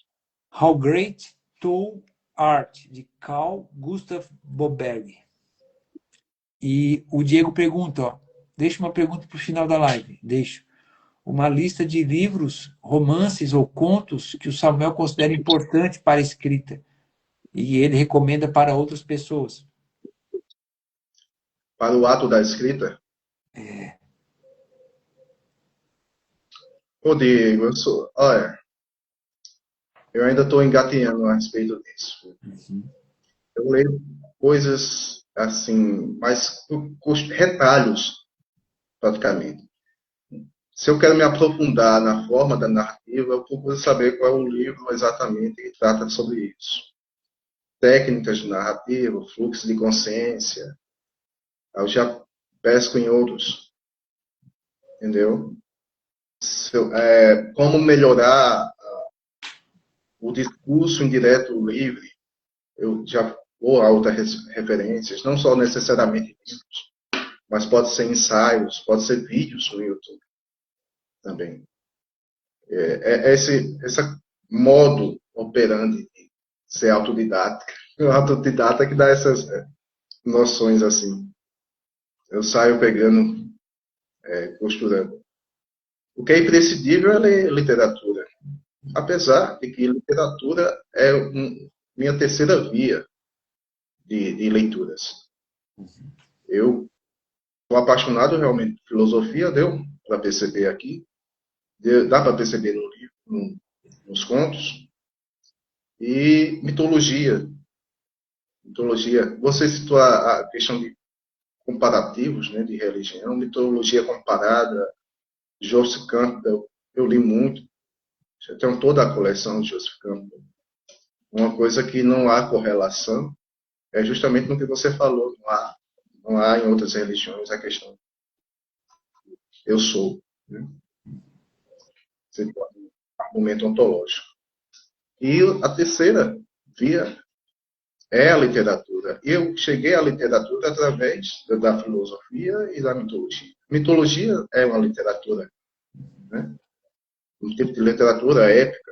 How Great Thou Art, de Carl Gustav Boberg. E o Diego pergunta, ó, deixa uma pergunta para o final da live. Deixo. Uma lista de livros, romances ou contos que o Samuel considera importante para a escrita e ele recomenda para outras pessoas. Para o ato da escrita? Ô, Diego, olha, eu ainda estou engatinhando a respeito disso. Eu leio coisas assim, mas retalhos, praticamente. Se eu quero me aprofundar na forma da narrativa, eu procuro saber qual é o livro exatamente que trata sobre isso. Técnicas de narrativa, fluxo de consciência. Eu já pesco em outros. Entendeu? Como melhorar o discurso indireto livre. Eu já vou a outras referências, não só necessariamente livros, mas pode ser ensaios, pode ser vídeos no YouTube também. Esse modo operandi de ser autodidata, o autodidata que dá essas noções assim. Eu saio pegando, costurando. O que é imprescindível é ler literatura. Apesar de que literatura é minha terceira via de leituras. Eu sou apaixonado realmente por filosofia, deu para perceber aqui, dá para perceber no livro, nos contos, e mitologia. Você citou a questão de comparativos, né, de religião, mitologia comparada, Joseph Campbell, eu li muito, eu tenho toda a coleção de Joseph Campbell. Uma coisa que não há correlação é justamente no que você falou, não há em outras religiões a questão eu sou, né? Um argumento ontológico. E a terceira via é a literatura. Eu cheguei à literatura através da filosofia e da mitologia. Mitologia é uma literatura, né? Um tipo de literatura épica.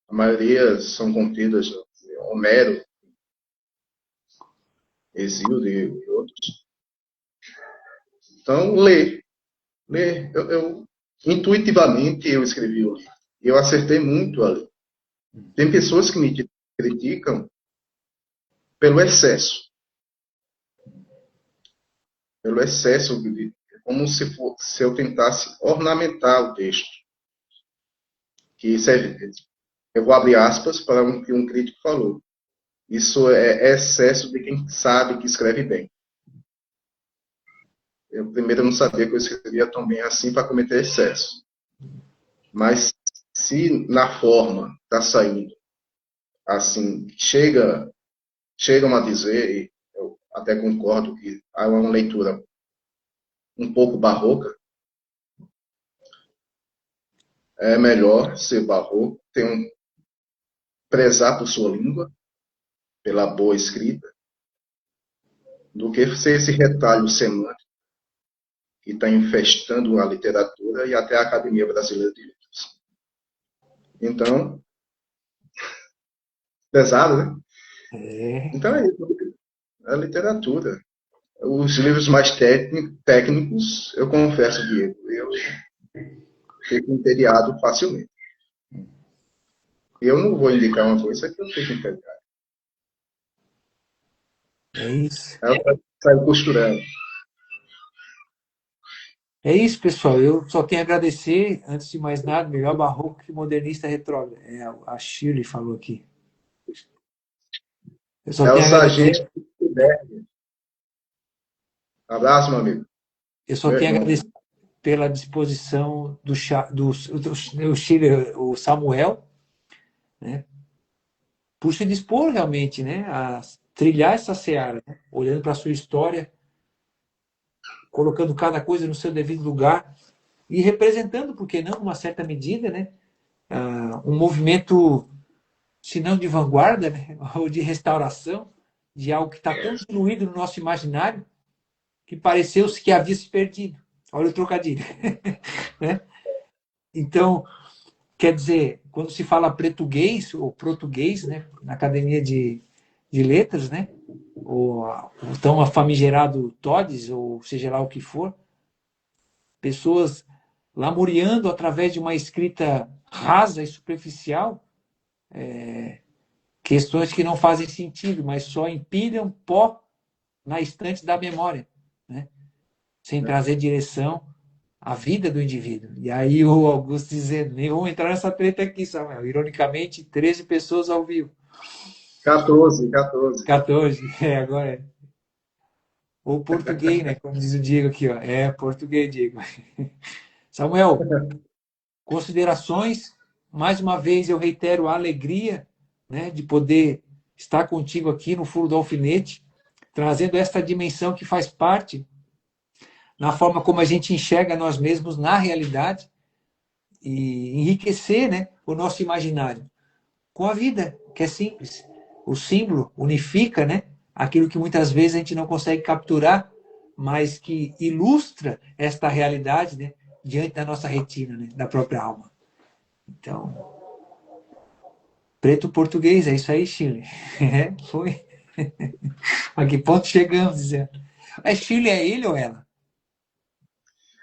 A maioria são contidas em Homero, Hesíodo e outros. Então, ler. Intuitivamente, eu escrevi o livro. E eu acertei muito ali. Tem pessoas que me criticam pelo excesso. Pelo excesso, como se eu tentasse ornamentar o texto. Eu vou abrir aspas para o que um crítico falou. Isso é excesso de quem sabe que escreve bem. Eu não sabia que eu escrevia tão bem assim para cometer excesso. Mas se na forma está saindo, assim, chegam a dizer, e eu até concordo que há uma leitura um pouco barroca, é melhor ser barroco, prezar por sua língua, pela boa escrita, do que ser esse retalho semântico que está infestando a literatura e até a Academia Brasileira de Letras. Então, pesado, né? Então é isso, é literatura. Os livros mais técnicos, eu confesso, Diego, eu fico entediado facilmente. Eu não vou indicar uma coisa que eu fico entediado. É isso. Aí eu saio costurando. É isso, pessoal. Eu só tenho a agradecer, antes de mais nada, melhor barroco que modernista retrógrado. É, a Shirley falou aqui. Eu só É o tenho a Sargento agradecer. Guilherme. Abraço, meu amigo. Eu só Meu tenho a irmão. agradecer pela disposição do Shirley, o Samuel, né, por se dispor realmente, né, a trilhar essa seara, né, olhando para a sua história, colocando cada coisa no seu devido lugar e representando, por que não, uma certa medida, né, um movimento, se não de vanguarda, né, ou de restauração, de algo que está tão diluído no nosso imaginário que pareceu que havia se perdido. Olha o trocadilho. Né? Então, quer dizer, quando se fala português ou português, né, na Academia de Letras, né, ou tão afamigerado TODES, ou seja lá o que for, pessoas lamuriando através de uma escrita rasa e superficial, questões que não fazem sentido, mas só empilham pó na estante da memória, né, sem trazer direção à vida do indivíduo. E aí o Augusto dizendo, nem vamos entrar nessa treta aqui, Samuel. Ironicamente, 13 pessoas ao vivo. 14. 14, agora é. Ou português, né? Como diz o Diego aqui, ó. É, português, Diego. Samuel, considerações. Mais uma vez eu reitero a alegria, né, de poder estar contigo aqui no Furo do Alfinete, trazendo esta dimensão que faz parte na forma como a gente enxerga nós mesmos na realidade e enriquecer, né, o nosso imaginário com a vida, que é simples. O símbolo unifica, né, aquilo que muitas vezes a gente não consegue capturar, mas que ilustra esta realidade, né, diante da nossa retina, né, da própria alma. Então, preto português, é isso aí, Chile. É, foi. A que ponto chegamos, dizendo. É Chile, é ele ou ela?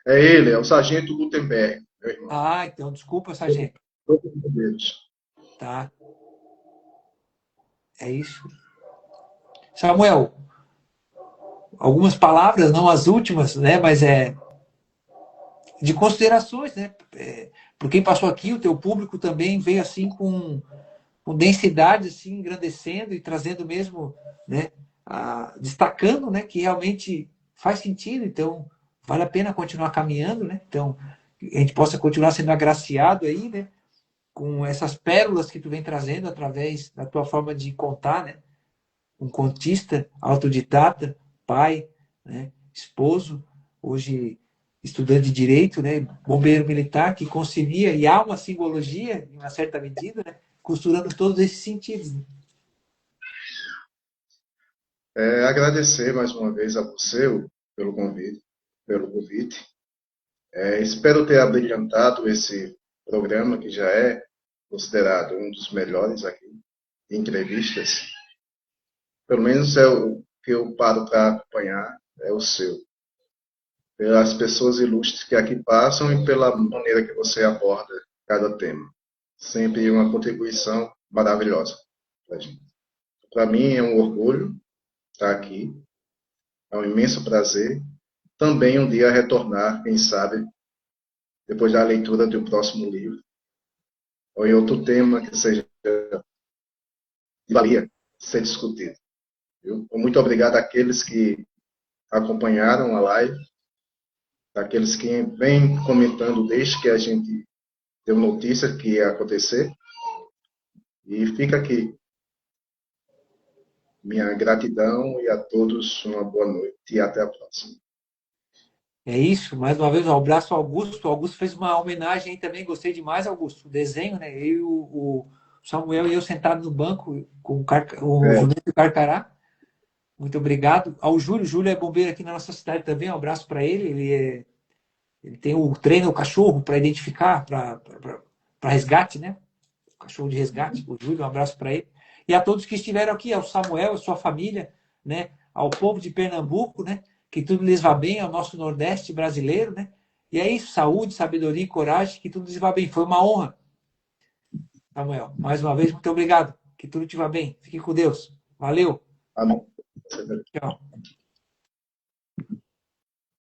É ele, é o Sargento Gutenberg, meu irmão. Ah, então, desculpa, sargento. Todos os deles. Tá, é isso. Samuel, algumas palavras, não as últimas, né, mas de considerações, né? Por quem passou aqui, o teu público também veio assim com densidade, assim, engrandecendo e trazendo mesmo, né? Destacando, né? Que realmente faz sentido. Então, vale a pena continuar caminhando, né? Então, a gente possa continuar sendo agraciado aí, né? Com essas pérolas que tu vem trazendo através da tua forma de contar, né? Um contista, autodidata, pai, né? Esposo, hoje estudante de direito, né? Bombeiro militar, que concilia, e há uma simbologia, em uma certa medida, né? Costurando todos esses sentidos. Né? Agradecer mais uma vez a você pelo convite. Pelo convite. Espero ter abrilhantado esse programa, que já é considerado um dos melhores aqui, em entrevistas. Pelo menos é o que eu paro para acompanhar, é o seu. Pelas pessoas ilustres que aqui passam e pela maneira que você aborda cada tema. Sempre uma contribuição maravilhosa para a gente. Para mim é um orgulho estar aqui, é um imenso prazer. Também um dia retornar, quem sabe, depois da leitura do próximo livro, ou em outro tema que seja de valia ser discutido. Viu? Muito obrigado àqueles que acompanharam a live, àqueles que vêm comentando desde que a gente deu notícia que ia acontecer. E fica aqui minha gratidão e a todos uma boa noite e até a próxima. É isso, mais uma vez, um abraço ao Augusto. O Augusto fez uma homenagem aí também, gostei demais, Augusto. O desenho, né? Eu, e o Samuel e eu sentados no banco com o É, Juninho Carcará. Muito obrigado. Ao Júlio, Júlio é bombeiro aqui na nossa cidade também, um abraço para ele. Ele tem o treino o cachorro para identificar, para resgate, né? O cachorro de resgate. O Júlio, um abraço para ele. E a todos que estiveram aqui, ao Samuel, a sua família, né? Ao povo de Pernambuco, né? Que tudo lhes vá bem, ao nosso Nordeste brasileiro, né? E é isso, saúde, sabedoria e coragem, que tudo lhes vá bem. Foi uma honra, Samuel. Mais uma vez, muito obrigado. Que tudo te vá bem. Fique com Deus. Valeu. amém. Tchau.